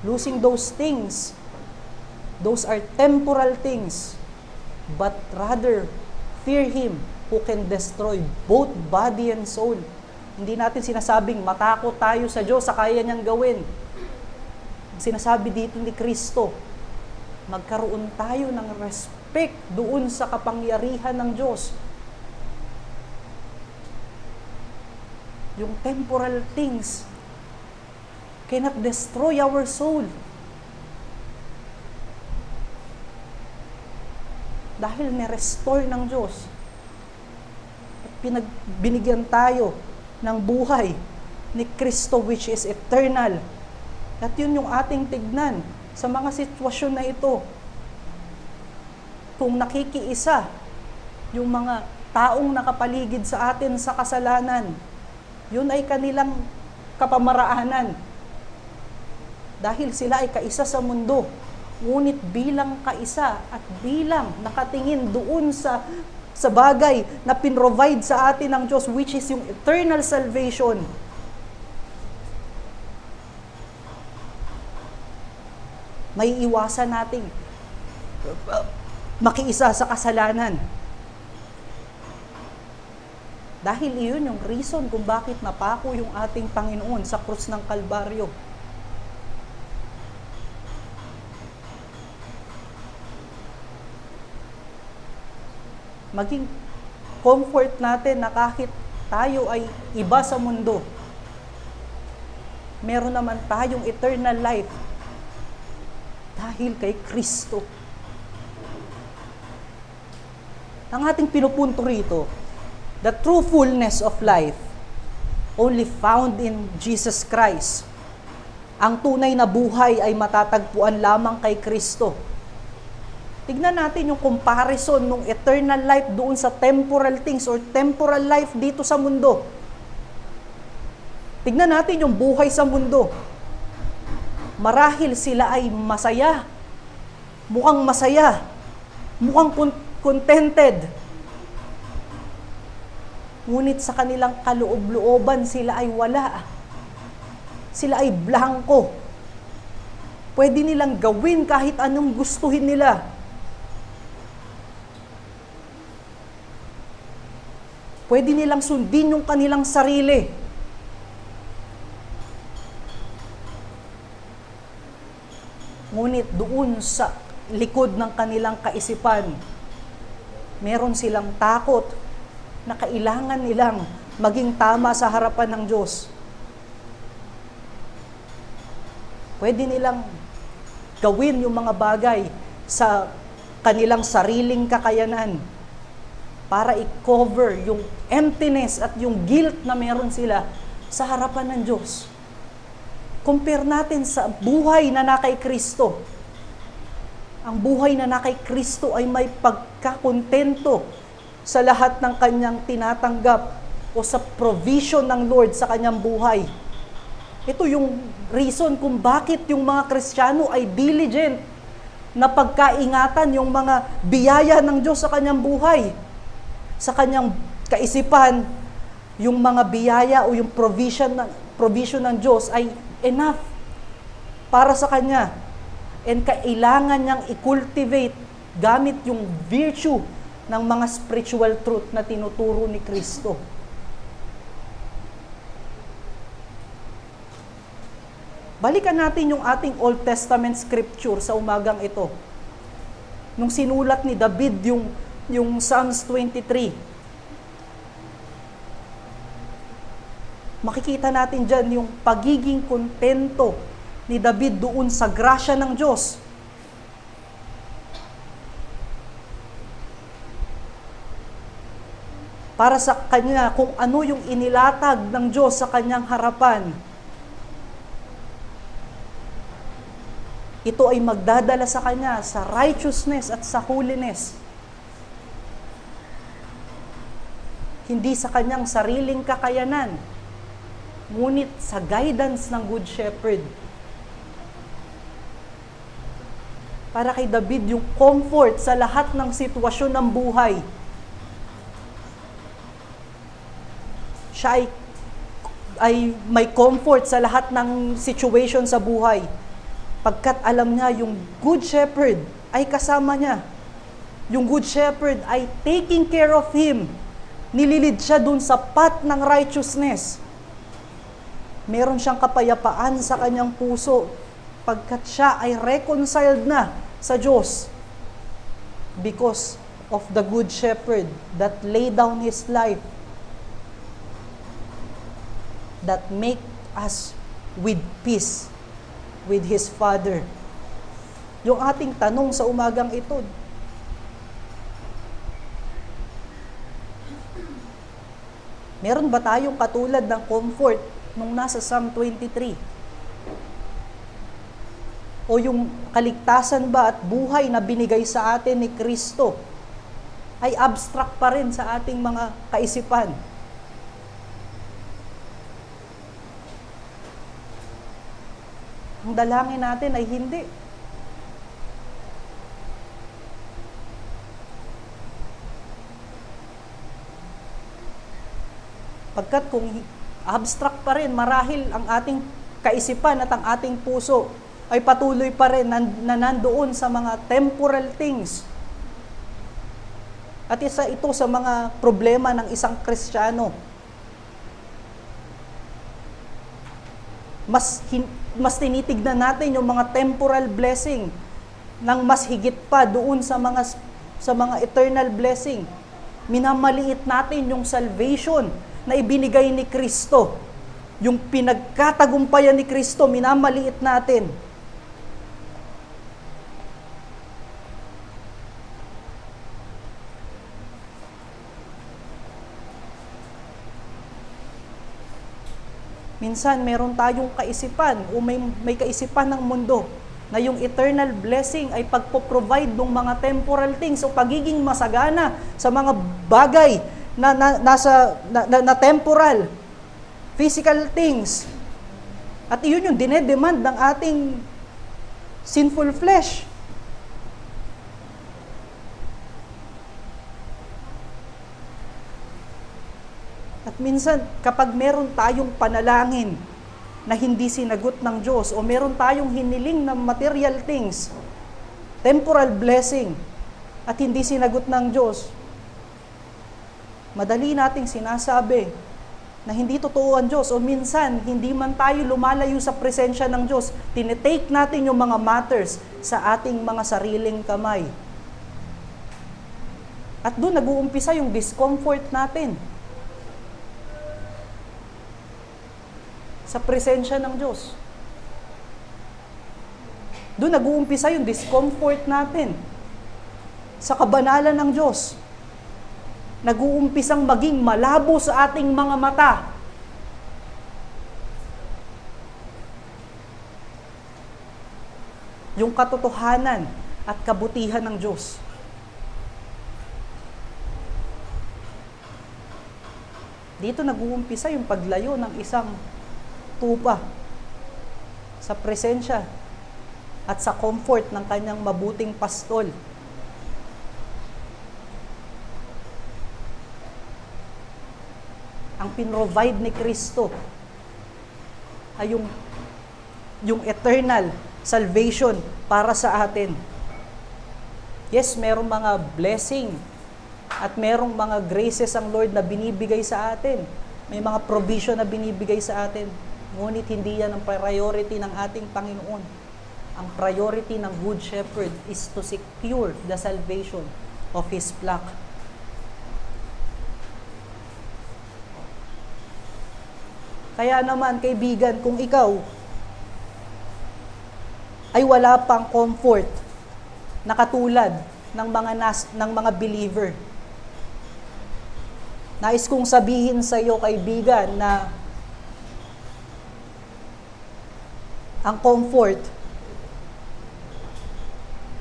Speaker 1: losing those things. Those are temporal things. But rather, fear Him who can destroy both body and soul. Hindi natin sinasabing matakot tayo sa Diyos sa kaya niyang gawin. Ang sinasabi dito ni Kristo, magkaroon tayo ng respect doon sa kapangyarihan ng Diyos. Yung temporal things cannot destroy our soul. Dahil ni-restore ng Diyos. At binigyan tayo ng buhay ni Kristo which is eternal. At yun yung ating tignan sa mga sitwasyon na ito. Kung nakikiisa yung mga taong nakapaligid sa atin sa kasalanan, yun ay kanilang kapamaraanan. Dahil sila ay kaisa sa mundo. Ngunit bilang kaisa at bilang nakatingin doon sa bagay na pinrovide sa atin ng Diyos, which is yung eternal salvation. May iwasan nating makiisa sa kasalanan. Dahil iyon yung reason kung bakit napako yung ating Panginoon sa krus ng Kalbaryo. Maging comfort natin na kahit tayo ay iba sa mundo, meron naman tayong eternal life dahil kay Kristo. Ang ating pinupunto rito, the true fullness of life only found in Jesus Christ. Ang tunay na buhay ay matatagpuan lamang kay Kristo. Tignan natin yung comparison ng eternal life doon sa temporal things or temporal life dito sa mundo. Tignan natin yung buhay sa mundo. Marahil sila ay masaya. Mukhang contented. Ngunit sa kanilang kaloob-looban, sila ay wala. Sila ay blanco. Pwede nilang gawin kahit anong gustuhin nila. Pwede nilang sundin yung kanilang sarili. Ngunit doon sa likod ng kanilang kaisipan, meron silang takot na kailangan nilang maging tama sa harapan ng Diyos. Pwede nilang gawin yung mga bagay sa kanilang sariling kakayanan para i-cover yung emptiness at yung guilt na meron sila sa harapan ng Diyos. Compare natin sa buhay na nakay Kristo. Ang buhay na nakay Kristo ay may pagkakontento sa lahat ng kanyang tinatanggap o sa provision ng Lord sa kanyang buhay. Ito yung reason kung bakit yung mga Kristiyano ay diligent na pagkaingatan yung mga biyaya ng Diyos sa kanyang buhay. Sa kanyang kaisipan, yung mga biyaya o yung provision ng Diyos ay enough para sa kanya. And kailangan niyang i-cultivate gamit yung virtue ng mga spiritual truth na tinuturo ni Kristo. Balikan natin yung ating Old Testament scripture sa umagang ito. Nung sinulat ni David yung Psalms 23. Makikita natin dyan yung pagiging kontento ni David doon sa grasya ng Diyos. Para sa kanya, kung ano yung inilatag ng Diyos sa kanyang harapan, ito ay magdadala sa kanya sa righteousness at sa holiness. Hindi sa kanyang sariling kakayanan, ngunit sa guidance ng Good Shepherd. Para kay David, yung comfort sa lahat ng sitwasyon ng buhay. Siya ay may comfort sa lahat ng situation sa buhay. Pagkat alam niya, yung Good Shepherd ay kasama niya. Yung Good Shepherd ay taking care of him. Nililid siya dun sa path ng righteousness. Meron siyang kapayapaan sa kanyang puso pagkat siya ay reconciled na sa Diyos because of the Good Shepherd that laid down His life that make us with peace with His Father. Yung ating tanong sa umagang ito, meron ba tayong katulad ng comfort nung nasa Psalm 23? O yung kaligtasan ba at buhay na binigay sa atin ni Kristo ay abstract pa rin sa ating mga kaisipan? Ang dalangin natin ay hindi. Pagkat kung abstract pa rin, marahil ang ating kaisipan at ang ating puso ay patuloy pa rin na nandoon sa mga temporal things. At isa ito sa mga problema ng isang Kristiyano. Mas tinitignan natin yung mga temporal blessing nang mas higit pa doon sa mga eternal blessing. Minamaliit natin yung salvation na ibinigay ni Kristo. Yung pinagkatagumpayan ni Kristo, minamaliit natin. Minsan, meron tayong kaisipan o may kaisipan ng mundo na yung eternal blessing ay pagpo-provide ng mga temporal things o pagiging masagana sa mga bagay na temporal, physical things. At iyon yung dinedemand ng ating sinful flesh. At minsan, kapag meron tayong panalangin na hindi sinagot ng Diyos o meron tayong hiniling na material things, temporal blessing, at hindi sinagot ng Diyos, madali nating sinasabi na hindi totoo ang Diyos o minsan, hindi man tayo lumalayo sa presensya ng Diyos, tinitake natin yung mga matters sa ating mga sariling kamay. At doon nag-uumpisa yung discomfort natin sa presensya ng Diyos. Doon nag-uumpisa yung discomfort natin sa kabanalan ng Diyos. Nag-uumpisang maging malabo sa ating mga mata. Yung katotohanan at kabutihan ng Diyos. Dito nag-uumpisa yung paglayo ng isang tupa sa presensya at sa comfort ng kanyang mabuting pastol. Ang pinrovide ni Kristo ay yung eternal salvation para sa atin. Yes, merong mga blessing at merong mga graces ang Lord na binibigay sa atin. May mga provision na binibigay sa atin. Ngunit hindi yan ang priority ng ating Panginoon. Ang priority ng Good Shepherd is to secure the salvation of His flock. Kaya naman, kaibigan, kung ikaw ay wala pang comfort na katulad ng mga believer, nais kong sabihin sa iyo, kaibigan, na ang comfort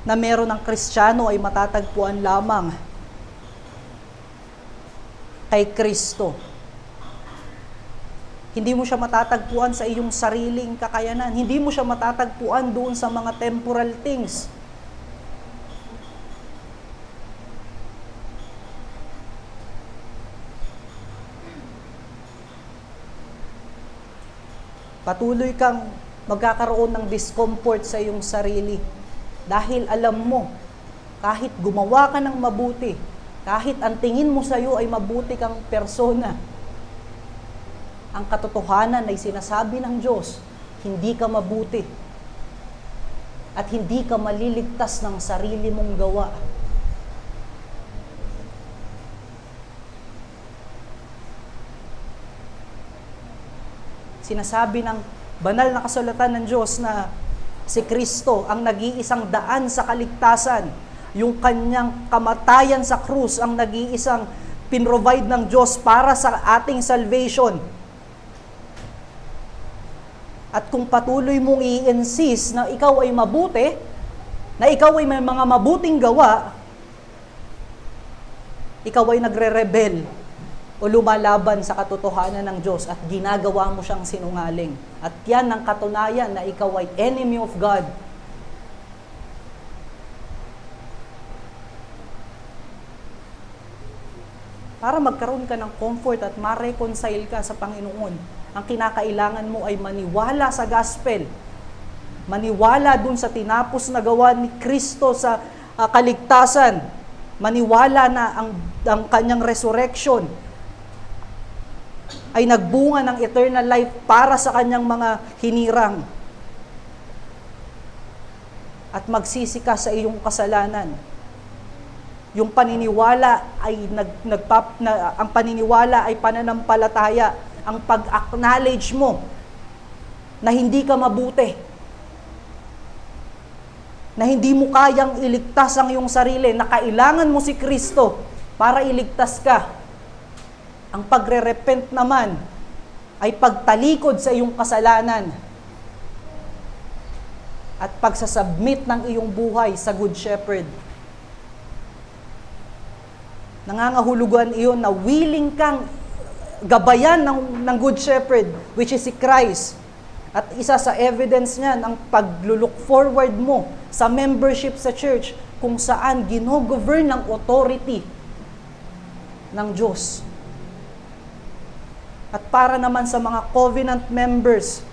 Speaker 1: na meron ng Kristiyano ay matatagpuan lamang kay Kristo. Hindi mo siya matatagpuan sa iyong sariling kakayanan. Hindi mo siya matatagpuan doon sa mga temporal things. Patuloy kang magkakaroon ng discomfort sa iyong sarili. Dahil alam mo, kahit gumawa ka ng mabuti, kahit ang tingin mo sa iyo ay mabuti kang persona, ang katotohanan ay sinasabi ng Diyos, hindi ka mabuti. At hindi ka maliligtas ng sarili mong gawa. Sinasabi ng banal na kasulatan ng Diyos na si Kristo ang nag-iisang daan sa kaligtasan. Yung kanyang kamatayan sa krus ang nag-iisang pinrovide ng Diyos para sa ating salvation. At kung patuloy mong i-insist na ikaw ay mabuti, na ikaw ay may mga mabuting gawa, ikaw ay nagre-rebel o lumalaban sa katotohanan ng Diyos at ginagawa mo siyang sinungaling. At yan ang katunayan na ikaw ay enemy of God. Para magkaroon ka ng comfort at ma-reconcile ka sa Panginoon, ang kinakailangan mo ay maniwala sa gospel. Maniwala dun sa tinapos na gawa ni Kristo sa kaligtasan. Maniwala na ang kanyang resurrection ay nagbunga ng eternal life para sa kanyang mga hinirang. At magsisi ka sa iyong kasalanan. Yung paniniwala ay ang paniniwala ay pananampalataya. Ang pag-acknowledge mo na hindi ka mabuti, na hindi mo kayang iligtas ang iyong sarili, na kailangan mo si Kristo para iligtas ka. Ang pagre-repent naman ay pagtalikod sa iyong kasalanan at pagsasubmit ng iyong buhay sa Good Shepherd. Nangangahulugan iyon na willing kang gabayan ng Good Shepherd, which is si Christ. At isa sa evidence niyan, ang pag-look forward mo sa membership sa church, kung saan gino-govern ng authority ng Diyos. At para naman sa mga covenant members,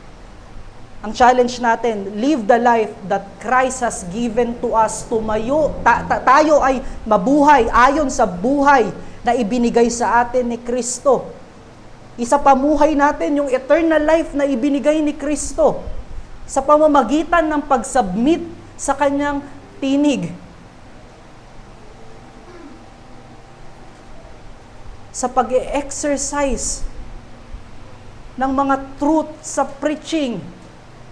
Speaker 1: ang challenge natin, live the life that Christ has given to us. Tayo ay mabuhay ayon sa buhay na ibinigay sa atin ni Kristo. Isa pamuhay natin yung eternal life na ibinigay ni Kristo sa pamamagitan ng pag-submit sa kanyang tinig. Sa pag-exercise ng mga truth sa preaching,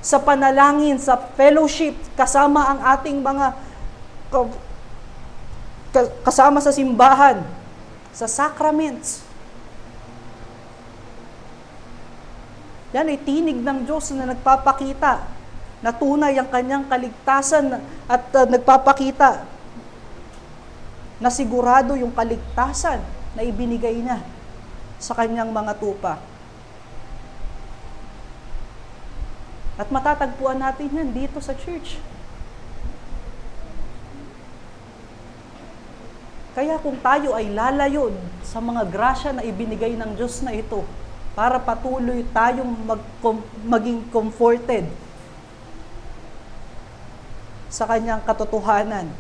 Speaker 1: sa panalangin, sa fellowship, kasama ang ating mga kasama sa simbahan, sa sacraments. Yan ay tinig ng Diyos na nagpapakita na tunay ang kanyang kaligtasan at nagpapakita na sigurado yung kaligtasan na ibinigay niya sa kanyang mga tupa. At matatagpuan natin yan dito sa church. Kaya kung tayo ay lalayo sa mga grasya na ibinigay ng Diyos na ito, para patuloy tayong maging comforted sa kanyang katotohanan,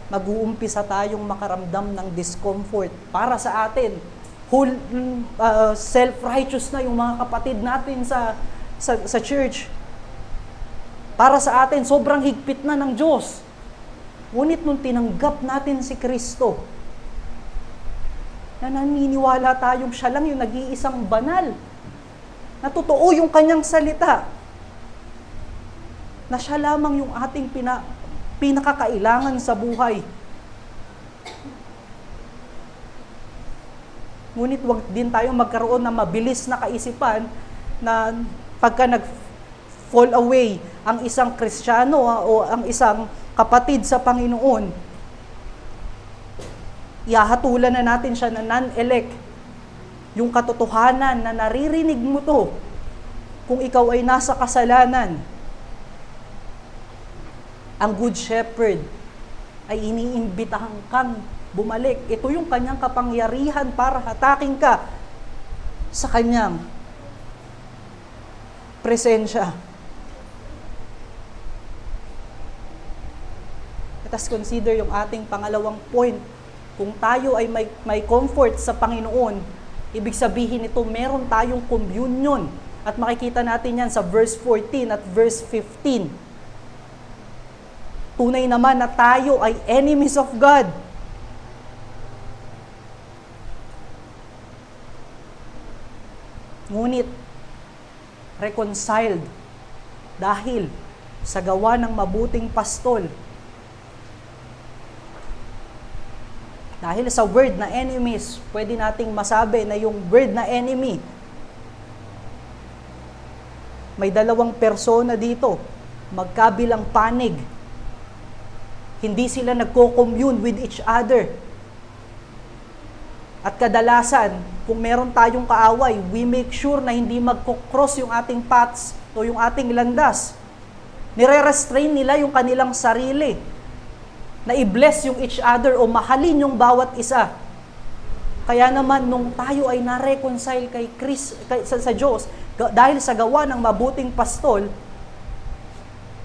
Speaker 1: mag-uumpisa tayong makaramdam ng discomfort para sa atin. Self-righteous na yung mga kapatid natin sa church. Para sa atin, sobrang higpit na ng Diyos. Ngunit nung tinanggap natin si Kristo, na naniniwala tayong siya lang yung nag-iisang banal na totoo yung kanyang salita, na siya lamang yung ating pinakakailangan sa buhay. Ngunit wag din tayo magkaroon ng mabilis na kaisipan na pagka nag-fall away ang isang Kristiyano o ang isang kapatid sa Panginoon, ihahatulan na natin siya na non-elect. Yung katotohanan na naririnig mo to, kung ikaw ay nasa kasalanan, ang Good Shepherd ay iniimbitahan kang bumalik. Ito yung kanyang kapangyarihan para hatakin ka sa kanyang presensya. Let us consider yung ating pangalawang point. Kung tayo ay may comfort sa Panginoon, ibig sabihin ito, meron tayong communion. At makikita natin yan sa verse 14 at verse 15. Tunay naman na tayo ay enemies of God. Ngunit, reconciled dahil sa gawa ng mabuting pastol. Dahil sa word na enemies, pwede nating masabi na yung word na enemy, may dalawang persona dito, magkabilang panig. Hindi sila nagko-commune with each other. At kadalasan, kung meron tayong kaaway, we make sure na hindi magko-cross yung ating paths o yung ating landas. Nire-restrain nila yung kanilang sarili na i-bless yung each other o mahalin yung bawat isa. Kaya naman, nung tayo ay na-reconcile sa Diyos, dahil sa gawa ng mabuting pastol,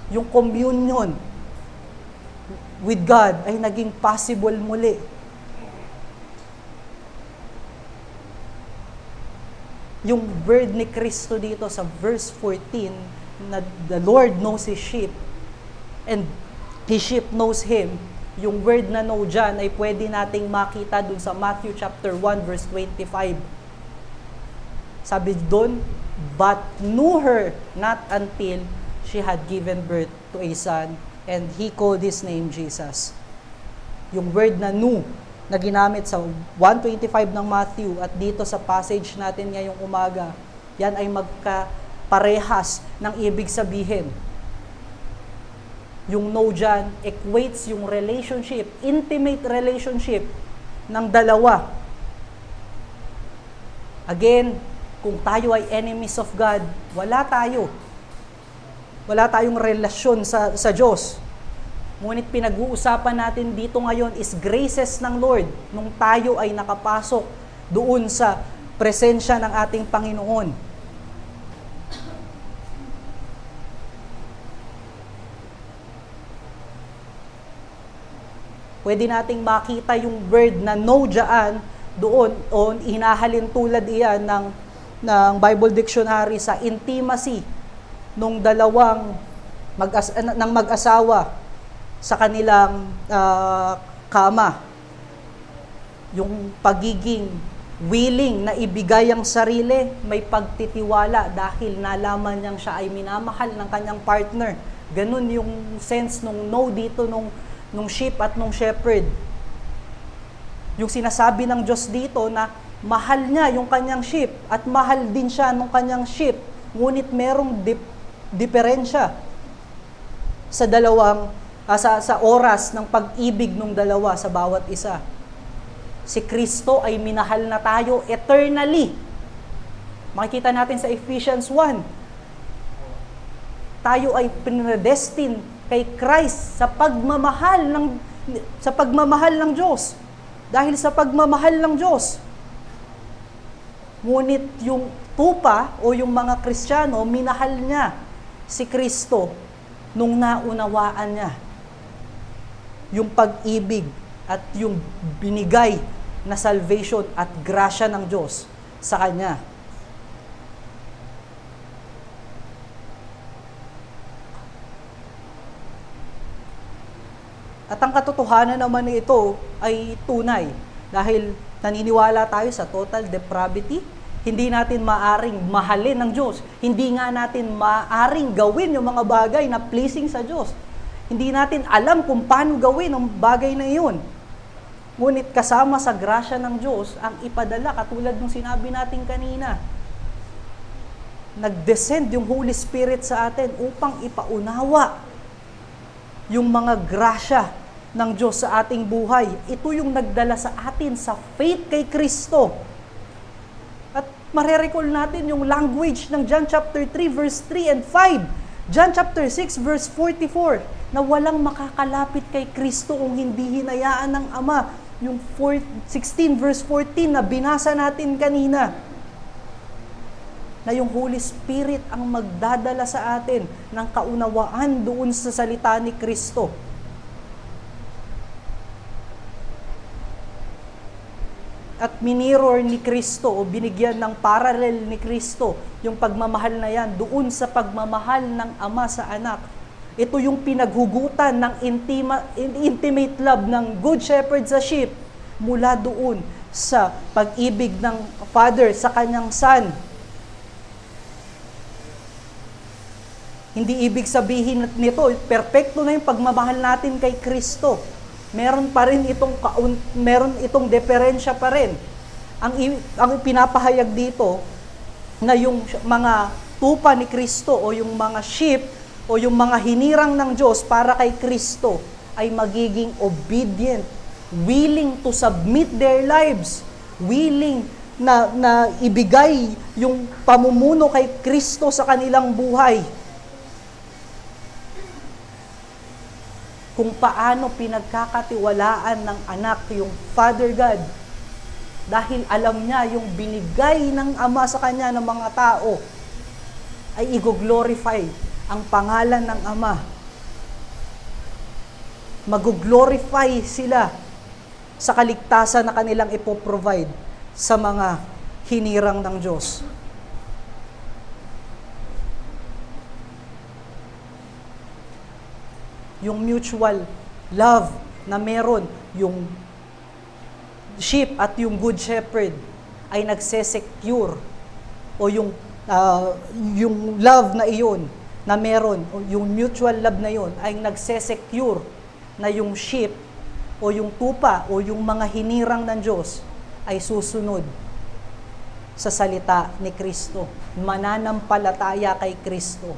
Speaker 1: yung communion with God ay naging possible muli. Yung word ni Kristo dito sa verse 14, na the Lord knows His sheep and His sheep knows Him, yung word na know dyan ay pwede nating makita dun sa Matthew chapter 1 verse 25. Sabi dun, but knew her not until she had given birth to a son, and He called His name Jesus. Yung word na knew, na ginamit sa 125 ng Matthew at dito sa passage natin ngayong umaga, yan ay magkaparehas ng ibig sabihin. Yung know dyan equates yung relationship, intimate relationship ng dalawa. Again, kung tayo ay enemies of God, wala tayo. Wala tayong relasyon sa Diyos. Ngunit pinag-uusapan natin dito ngayon is graces ng Lord nung tayo ay nakapasok doon sa presensya ng ating Panginoon. Pwede nating makita yung word na know dyan doon o hinahalin tulad iyan ng Bible Dictionary sa intimacy nung dalawang mag-asawa sa kanilang kama. Yung pagiging willing na ibigay ang sarili, may pagtitiwala dahil nalaman niyang siya ay minamahal ng kanyang partner. Ganun yung sense nung no dito nung sheep at nung shepherd. Yung sinasabi ng Diyos dito na mahal niya yung kanyang sheep at mahal din siya nung kanyang sheep. Ngunit merong diferensya sa dalawang sa oras ng pag-ibig ng dalawa sa bawat isa. Si Kristo ay minahal na tayo eternally. Makikita natin sa Ephesians 1. Tayo ay predestined kay Christ sa pagmamahal ng Diyos. Dahil sa pagmamahal ng Diyos. Ngunit yung tupa o yung mga Kristiyano, minahal niya si Kristo nung naunawaan niya yung pag-ibig at yung binigay na salvation at grasya ng Diyos sa Kanya. At ang katotohanan naman ito ay tunay dahil naniniwala tayo sa total depravity Hindi natin maaring mahalin ng Diyos. Hindi nga natin maaring gawin yung mga bagay na pleasing sa Diyos. Hindi natin alam kung paano gawin ang bagay na iyon. Ngunit kasama sa grasya ng Diyos, ang ipadala, katulad ng sinabi natin kanina, nag-descend yung Holy Spirit sa atin upang ipaunawa yung mga grasya ng Diyos sa ating buhay. Ito yung nagdala sa atin sa faith kay Kristo. At marirecall natin yung language ng John chapter 3 verse 3 and 5. John chapter 6 verse 44 na walang makakalapit kay Kristo kung hindi hinayaan ng Ama. Yung 16 verse 14 na binasa natin kanina. Na yung Holy Spirit ang magdadala sa atin ng kaunawaan doon sa salita ni Kristo. At minirror ni Kristo o binigyan ng parallel ni Kristo yung pagmamahal na yan doon sa pagmamahal ng Ama sa Anak. Ito yung pinaghugutan ng intimate love ng Good Shepherd sa sheep mula doon sa pag-ibig ng Father sa kanyang Son. Hindi ibig sabihin nito, perpekto na yung pagmamahal natin kay Kristo. Meron itong diferensya pa rin. Ang pinapahayag dito na yung mga tupa ni Kristo o yung mga sheep o yung mga hinirang ng Diyos para kay Kristo ay magiging obedient, willing to submit their lives, willing na ibigay yung pamumuno kay Kristo sa kanilang buhay. Kung paano pinagkakatiwalaan ng anak yung Father God dahil alam niya yung binigay ng Ama sa kanya ng mga tao ay i-glorify ang pangalan ng Ama. Mag-glorify sila sa kaligtasan na kanilang ipoprovide sa mga hinirang ng Diyos. Yung mutual love na meron yung sheep at yung good shepherd ay nagsesecure o yung love na iyon na meron, o yung mutual love na iyon ay nagsesecure na yung sheep o yung tupa o yung mga hinirang ng Diyos ay susunod sa salita ni Kristo. Mananampalataya kay Kristo.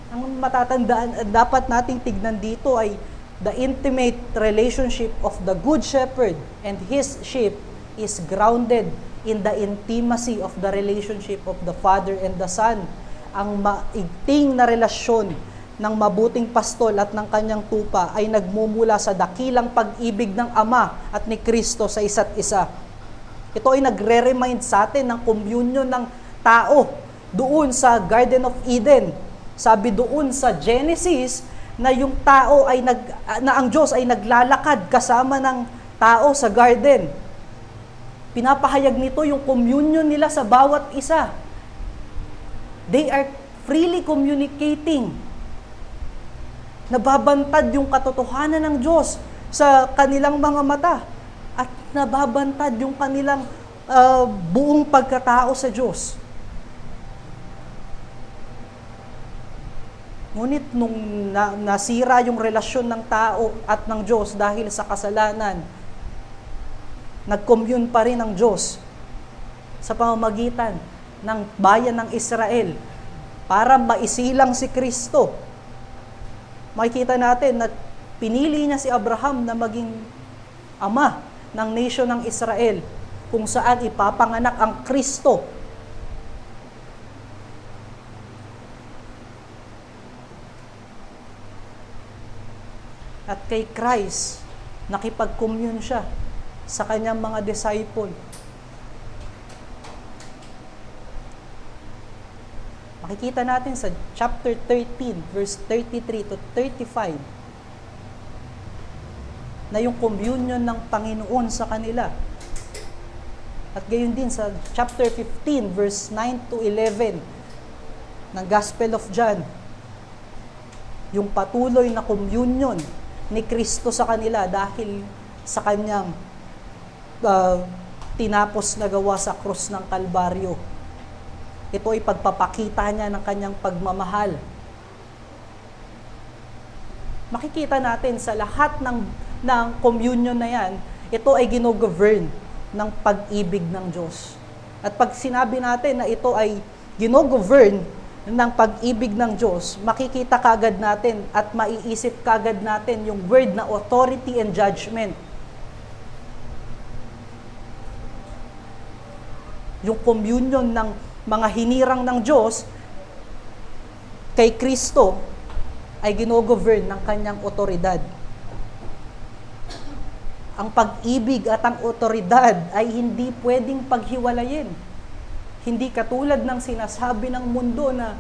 Speaker 1: Ang matatandaan, dapat nating tignan dito ay the intimate relationship of the Good Shepherd and his sheep is grounded in the intimacy of the relationship of the Father and the Son. Ang maigting na relasyon ng mabuting pastol at ng kanyang tupa ay nagmumula sa dakilang pag-ibig ng Ama at ni Kristo sa isa't isa. Ito ay nagre-remind sa atin ng communion ng tao doon sa Garden of Eden. Sabi doon sa Genesis na yung tao ay na ang Diyos ay naglalakad kasama ng tao sa garden. Pinapahayag nito yung communion nila sa bawat isa. They are freely communicating. Nababantad yung katotohanan ng Diyos sa kanilang mga mata at nababantad yung kanilang buong pagkatao sa Diyos. Ngunit nung nasira yung relasyon ng tao at ng Diyos dahil sa kasalanan, nag-commune pa rin ang Diyos sa pamamagitan ng bayan ng Israel para maisilang si Kristo. Makikita natin na pinili niya si Abraham na maging ama ng nation ng Israel kung saan ipapanganak ang Kristo. At kay Christ, nakipag-commune siya sa kanyang mga disciple. Makikita natin sa chapter 13, verse 33 to 35, na yung communion ng Panginoon sa kanila. At gayon din sa chapter 15, verse 9 to 11, ng Gospel of John, yung patuloy na communion ni Kristo sa kanila dahil sa kanyang tinapos na gawa sa krus ng Kalbaryo. Ito ay pagpapakita niya ng kanyang pagmamahal. Makikita natin sa lahat ng communion na yan, ito ay ginogovern ng pag-ibig ng Diyos. At pag sinabi natin na ito ay ginogovern ng pag-ibig ng Diyos, makikita kagad natin at maiisip kagad natin yung word na authority and judgment. Yung communion ng mga hinirang ng Diyos kay Kristo ay ginogovern ng kanyang otoridad. Ang pag-ibig at ang otoridad ay hindi pwedeng paghiwalayin. Hindi katulad ng sinasabi ng mundo na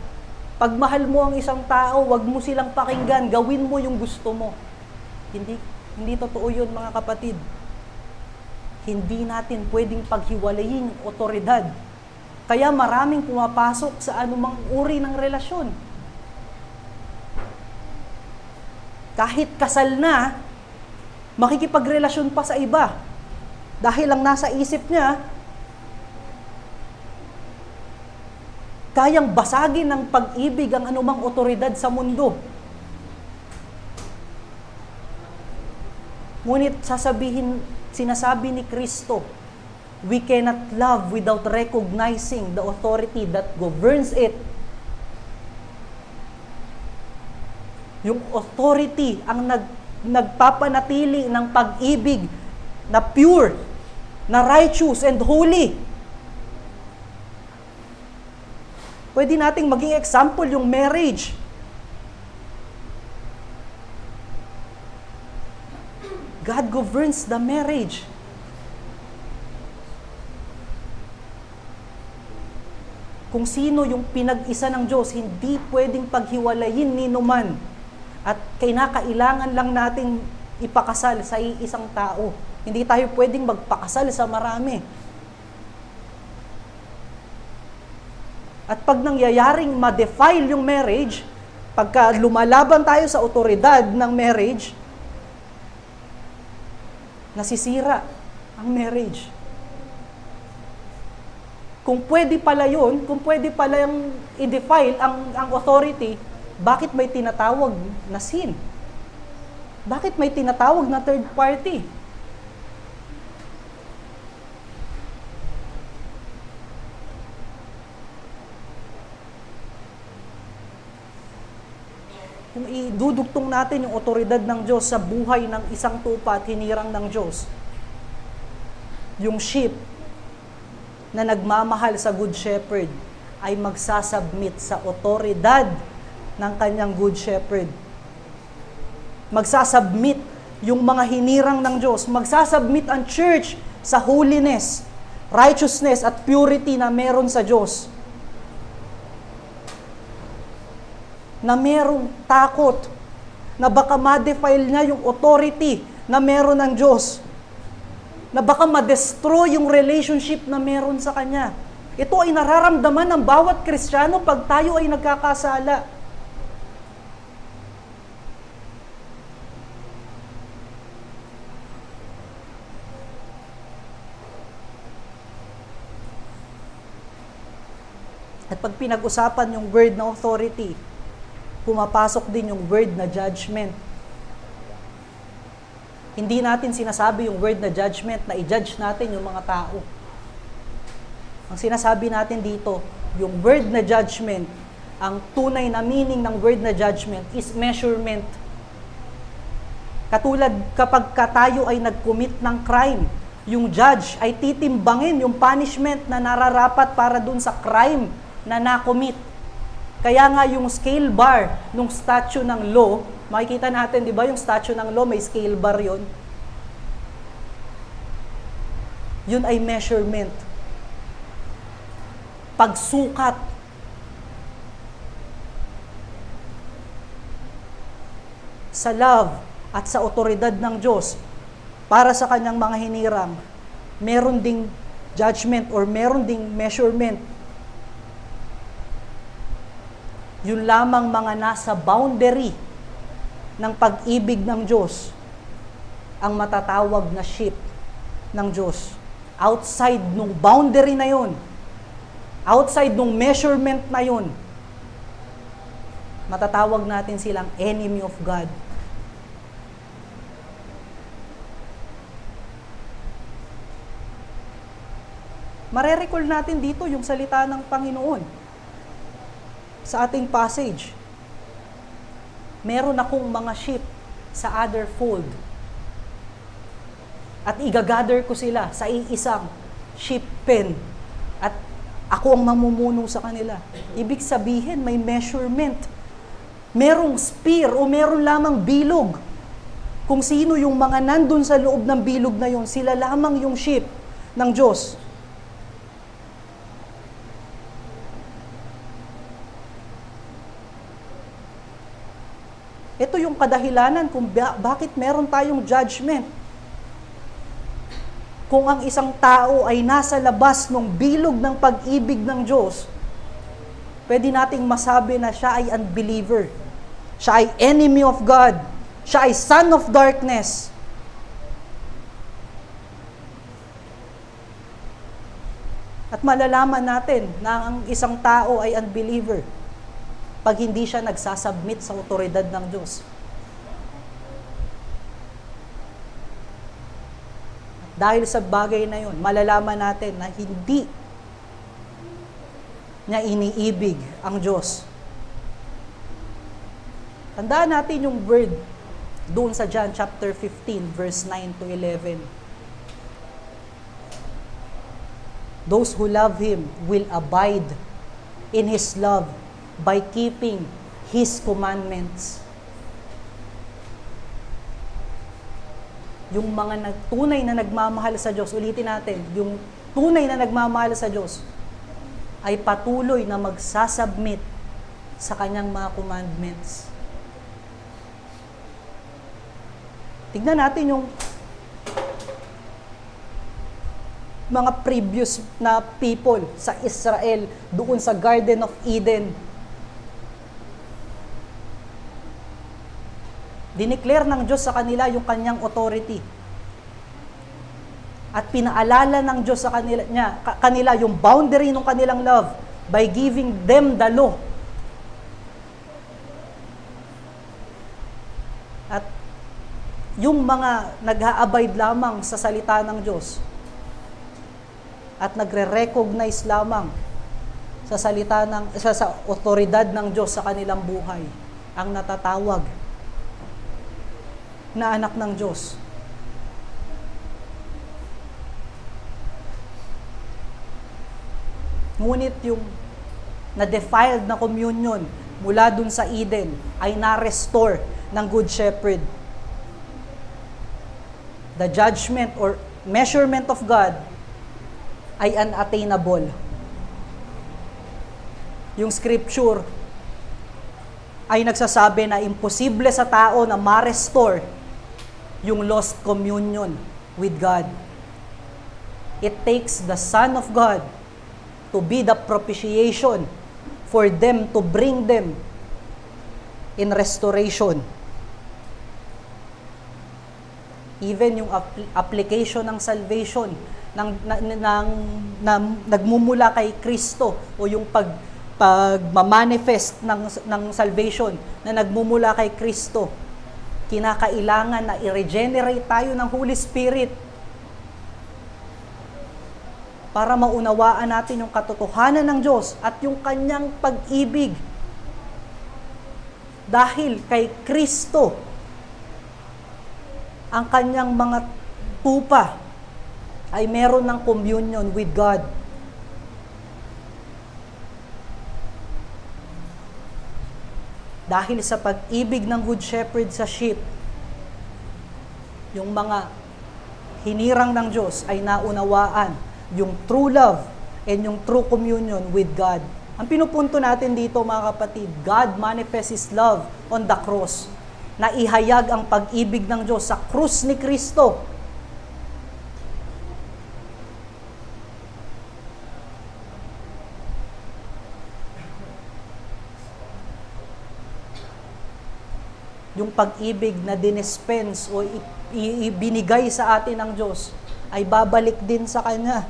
Speaker 1: pag mahal mo ang isang tao, wag mo silang pakinggan, gawin mo yung gusto mo. Hindi totoo yun, mga kapatid. Hindi natin pwedeng paghiwalayin yung otoridad. Kaya maraming pumapasok sa anumang uri ng relasyon. Kahit kasal na, makikipagrelasyon pa sa iba. Dahil lang nasa isip niya, kayang basagin ng pag-ibig ang anumang otoridad sa mundo. Ngunit sinasabi ni Kristo, we cannot love without recognizing the authority that governs it. Yung authority ang nagpapanatili ng pag-ibig na pure, na righteous and holy. Pwede nating maging example yung marriage. God governs the marriage. Kung sino yung pinag-isa ng Diyos, hindi pwedeng paghiwalayin ni numan. At kinakailangan lang nating ipakasal sa isang tao. Hindi tayo pwedeng magpakasal sa marami. At pag nangyayaring ma-defile yung marriage, pagka lumalaban tayo sa otoridad ng marriage, nasisira ang marriage. Kung pwede pala yun, kung pwede pala yung i-defile ang authority, bakit may tinatawag na sin? Bakit may tinatawag na third party? Kung idudugtong natin yung otoridad ng Diyos sa buhay ng isang tupa at hinirang ng Diyos, yung sheep na nagmamahal sa Good Shepherd ay magsasubmit sa otoridad ng kanyang Good Shepherd. Magsasubmit yung mga hinirang ng Diyos. Magsasubmit ang church sa holiness, righteousness at purity na meron sa Diyos. Na merong takot na baka ma-defile niya yung authority na meron ng Diyos. Na baka ma-destroy yung relationship na meron sa Kanya. Ito ay nararamdaman ng bawat Kristiyano pag tayo ay nagkakasala. At pag pinag-usapan yung word na authority, pumapasok din yung word na judgment. Hindi natin sinasabi yung word na judgment na i-judge natin yung mga tao. Ang sinasabi natin dito, yung word na judgment, ang tunay na meaning ng word na judgment is measurement. Katulad kapag tayo ay nag-commit ng crime, yung judge ay titimbangin yung punishment na nararapat para dun sa crime na na-commit. Kaya nga yung scale bar ng statute ng law, makikita natin, di ba, yung statute ng law, may scale bar yon. Yun ay measurement. Pagsukat. Sa love at sa otoridad ng Diyos para sa kanyang mga hinirang, meron ding judgment or meron ding measurement. Yun lamang mga nasa boundary ng pag-ibig ng Diyos ang matatawag na sheep ng Diyos. outside nung boundary na yun, outside nung measurement na yun, matatawag natin silang enemy of God. Marerecall natin dito yung salita ng Panginoon sa ating passage. Meron akong mga sheep sa other fold. At igagather ko sila sa iisang sheep pen. At ako ang mamumuno sa kanila. Ibig sabihin, may measurement. Merong spear o meron lamang bilog. Kung sino yung mga nandun sa loob ng bilog na yon, sila lamang yung sheep ng Diyos. Ito yung kadahilanan kung bakit meron tayong judgment. Kung ang isang tao ay nasa labas ng bilog ng pag-ibig ng Diyos, pwede nating masabi na siya ay unbeliever. Siya ay enemy of God. Siya ay son of darkness. At malalaman natin na ang isang tao ay unbeliever pag hindi siya nagsasubmit sa otoridad ng Diyos. Dahil sa bagay na yun, malalaman natin na hindi niya iniibig ang Diyos. Tandaan natin yung word doon sa John chapter 15, verse 9 to 11. Those who love Him will abide in His love by keeping His commandments. Yung mga tunay na nagmamahal sa Diyos, ulitin natin, yung tunay na nagmamahal sa Diyos ay patuloy na magsasubmit sa Kanyang mga commandments. Tignan natin yung mga previous na people sa Israel doon sa Garden of Eden. Dineclare ng Diyos sa kanila yung kanyang authority. At pinaalala ng Diyos sa kanila yung boundary ng kanilang love by giving them the law. At yung mga nag-a-abide lamang sa salita ng Diyos at nagre-recognize lamang sa salita sa otoridad ng Diyos sa kanilang buhay ang natatawag na anak ng Diyos. Ngunit yung na-defiled na communion mula dun sa Eden ay na-restore ng Good Shepherd. The judgment or measurement of God ay unattainable. Yung scripture ay nagsasabi na imposible sa tao na ma-restore yung lost communion with God. It takes the Son of God to be the propitiation for them, to bring them in restoration. Even yung application ng salvation nagmumula kay Kristo o yung pagmamanifest ng salvation na nagmumula kay Kristo, kinakailangan na i-regenerate tayo ng Holy Spirit para maunawaan natin yung katotohanan ng Diyos at yung kanyang pag-ibig. Dahil kay Kristo, ang kanyang mga tupa ay meron ng communion with God. Dahil sa pag-ibig ng Good Shepherd sa sheep, yung mga hinirang ng Diyos ay naunawaan yung true love and yung true communion with God. Ang pinupunto natin dito, mga kapatid, God manifests His love on the cross. Naihayag ang pag-ibig ng Diyos sa krus ni Kristo. Yung pag-ibig na dinispense o ibinigay sa atin ng Diyos ay babalik din sa Kanya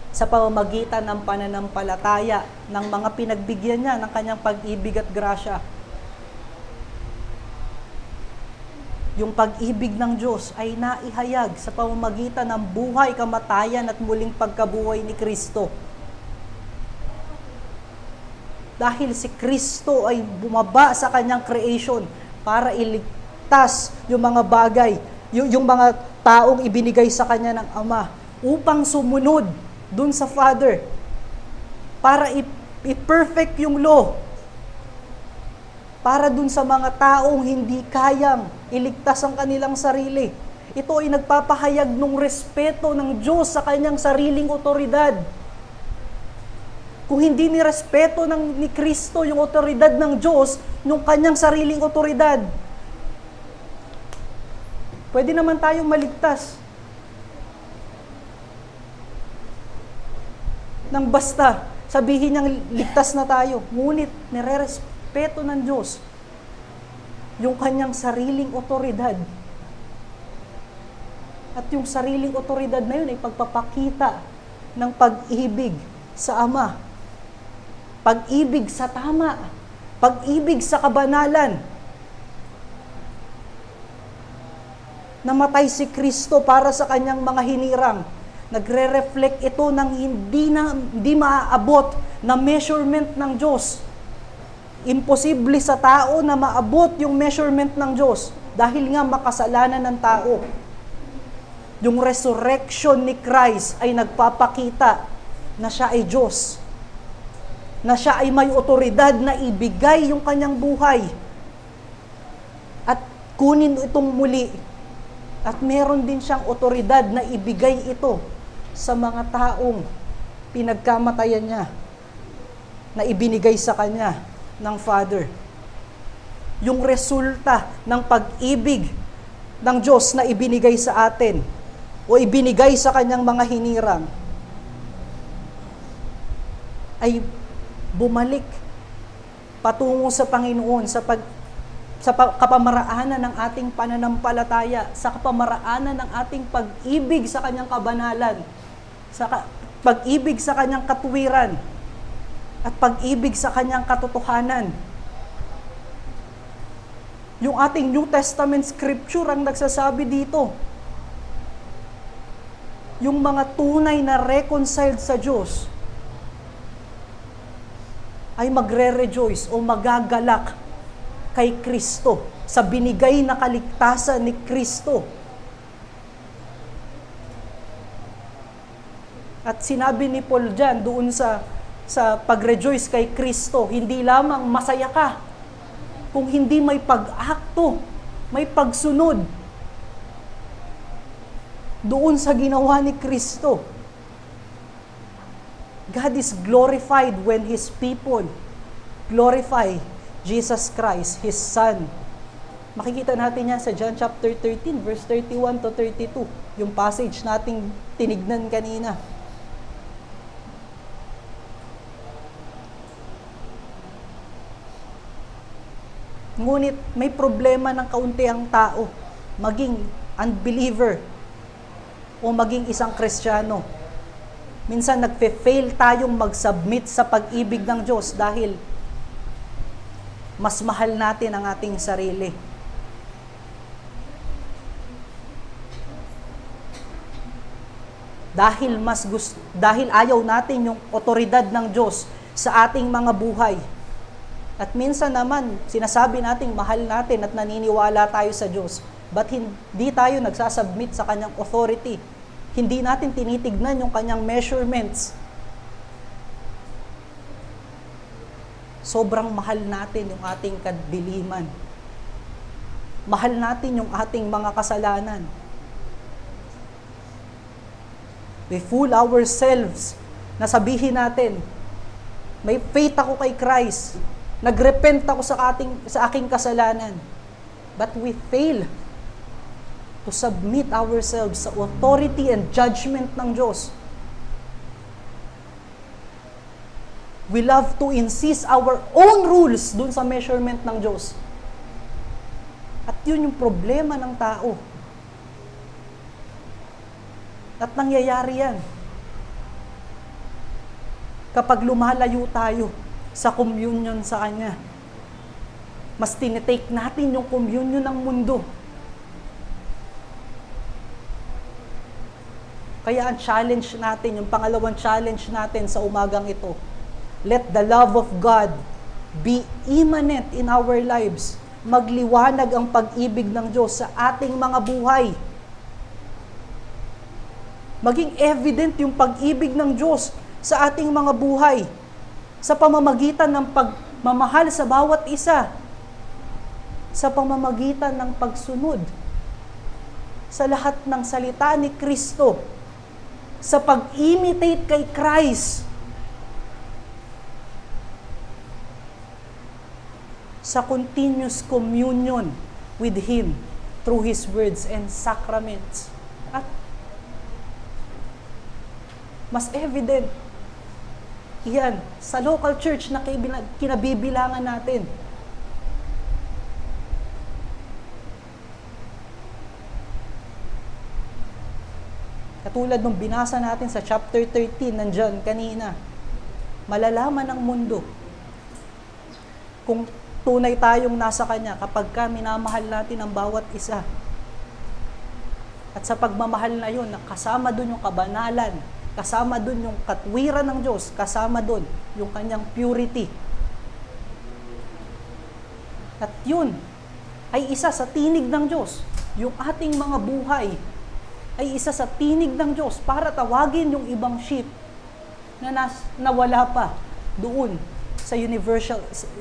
Speaker 1: sa pamamagitan ng pananampalataya ng mga pinagbigyan niya ng Kanyang pag-ibig at grasya. Yung pag-ibig ng Diyos ay naihayag sa pamamagitan ng buhay, kamatayan at muling pagkabuhay ni Kristo. Dahil si Kristo ay bumaba sa Kanyang creation para iligtas yung mga bagay, yung mga taong ibinigay sa Kanya ng Ama upang sumunod dun sa Father para i-perfect yung law para dun sa mga taong hindi kayang iligtas ang kanilang sarili. Ito ay nagpapahayag ng respeto ng Diyos sa Kanyang sariling otoridad. Kung hindi nirespeto ni Kristo yung otoridad ng Diyos, yung Kanyang sariling otoridad, pwede naman tayong maligtas nang basta sabihin niyang ligtas na tayo. Ngunit nire-respeto ng Diyos yung Kanyang sariling otoridad. At yung sariling otoridad na yun ay pagpapakita ng pag-ibig sa Ama. Pag-ibig sa tama. Pag-ibig sa kabanalan. Namatay si Kristo para sa Kanyang mga hinirang. Nagre-reflect ito ng hindi maaabot na measurement ng Diyos. Imposible sa tao na maabot yung measurement ng Diyos dahil nga makasalanan ng tao. Yung resurrection ni Christ ay nagpapakita na siya ay Diyos. Na siya ay may otoridad na ibigay yung Kanyang buhay. At kunin itong muli. At meron din siyang otoridad na ibigay ito sa mga taong pinagkamatayan niya, na ibinigay sa Kanya ng Father. Yung resulta ng pag-ibig ng Diyos na ibinigay sa atin o ibinigay sa Kanyang mga hinirang ay bumalik patungo sa Panginoon sa kapamaraanan ng ating pananampalataya, sa kapamaraanan ng ating pag-ibig sa Kanyang kabanalan, sa pag-ibig sa Kanyang katuwiran, at pag-ibig sa Kanyang katotohanan. Yung ating New Testament scripture ang nagsasabi dito. Yung mga tunay na reconciled sa Diyos ay magre-rejoice o magagalak kay Kristo, sa binigay na kaligtasan ni Kristo. At sinabi ni Paul dyan, doon sa pag-rejoice kay Kristo, hindi lamang masaya ka, kung hindi may pag-akto, may pagsunod doon sa ginawa ni Kristo. God is glorified when His people glorify Jesus Christ, His Son. Makikita natin yan sa John chapter 13, verse 31 to 32, yung passage nating tinignan kanina. Ngunit may problema ng kaunti ang tao, maging unbeliever o maging isang Kristiyano. Minsan nagfe-fail tayong mag-submit sa pag-ibig ng Diyos dahil mas mahal natin ang ating sarili. Dahil ayaw natin yung otoridad ng Diyos sa ating mga buhay. At minsan naman, sinasabi nating mahal natin at naniniwala tayo sa Diyos, but hindi tayo nagsasubmit sa Kanyang authority. Hindi natin tinitignan yung Kanyang measurements. Sobrang mahal natin yung ating kadiliman. Mahal natin yung ating mga kasalanan. We fool ourselves na sabihin natin, may faith ako kay Christ. Nagrepent ako sa aking kasalanan. But we fail to submit ourselves sa authority and judgment ng Diyos. We love to insist our own rules dun sa measurement ng Diyos. At yun yung problema ng tao. At nangyayari yan kapag lumalayo tayo sa communion sa Kanya. Mas tinitake natin yung communion ng mundo. Kaya ang challenge natin, yung pangalawang challenge natin sa umagang ito, let the love of God be immanent in our lives. Magliwanag ang pag-ibig ng Diyos sa ating mga buhay. Maging evident yung pag-ibig ng Diyos sa ating mga buhay sa pamamagitan ng pagmamahal sa bawat isa, sa pamamagitan ng pagsunod sa lahat ng salita ni Kristo, sa pag-imitate kay Christ, sa continuous communion with Him through His words and sacraments. At mas evident yan sa local church na kinabibilangan natin. Katulad nung binasa natin sa chapter 13 nandyan kanina, malalaman ng mundo kung tunay tayong nasa Kanya kapag minamahal natin ang bawat isa. At sa pagmamahal na yun, kasama dun yung kabanalan, kasama dun yung katwiran ng Diyos, kasama dun yung Kanyang purity. At yun ay isa sa tinig ng Diyos. Yung ating mga buhay ay isa sa tinig ng Diyos para tawagin yung ibang sheep na nawala pa doon sa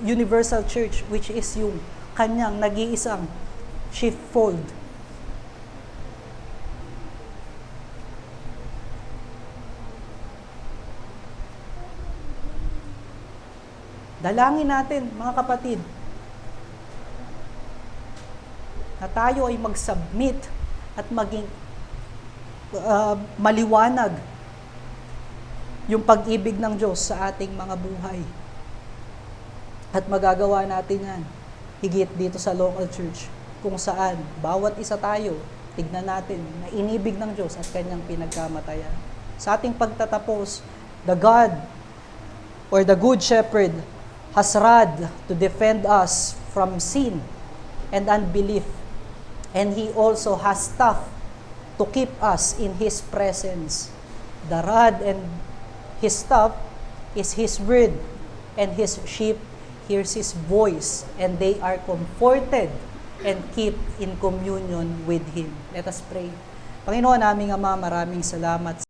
Speaker 1: universal church, which is yung Kanyang nag-iisang sheepfold. Dalangin natin, mga kapatid, na tayo ay mag-submit at maging maliwanag yung pag-ibig ng Diyos sa ating mga buhay. At magagawa natin yan higit dito sa local church, kung saan bawat isa tayo, tignan natin na inibig ng Diyos at Kanyang pinagkamatayan. Sa ating pagtatapos, the God or the Good Shepherd has rod to defend us from sin and unbelief, and He also has staff to keep us in His presence. The rod and His staff is His word, and His sheep hears His voice, and they are comforted and keep in communion with Him. Let us pray. Panginoon naming Ama, maraming salamat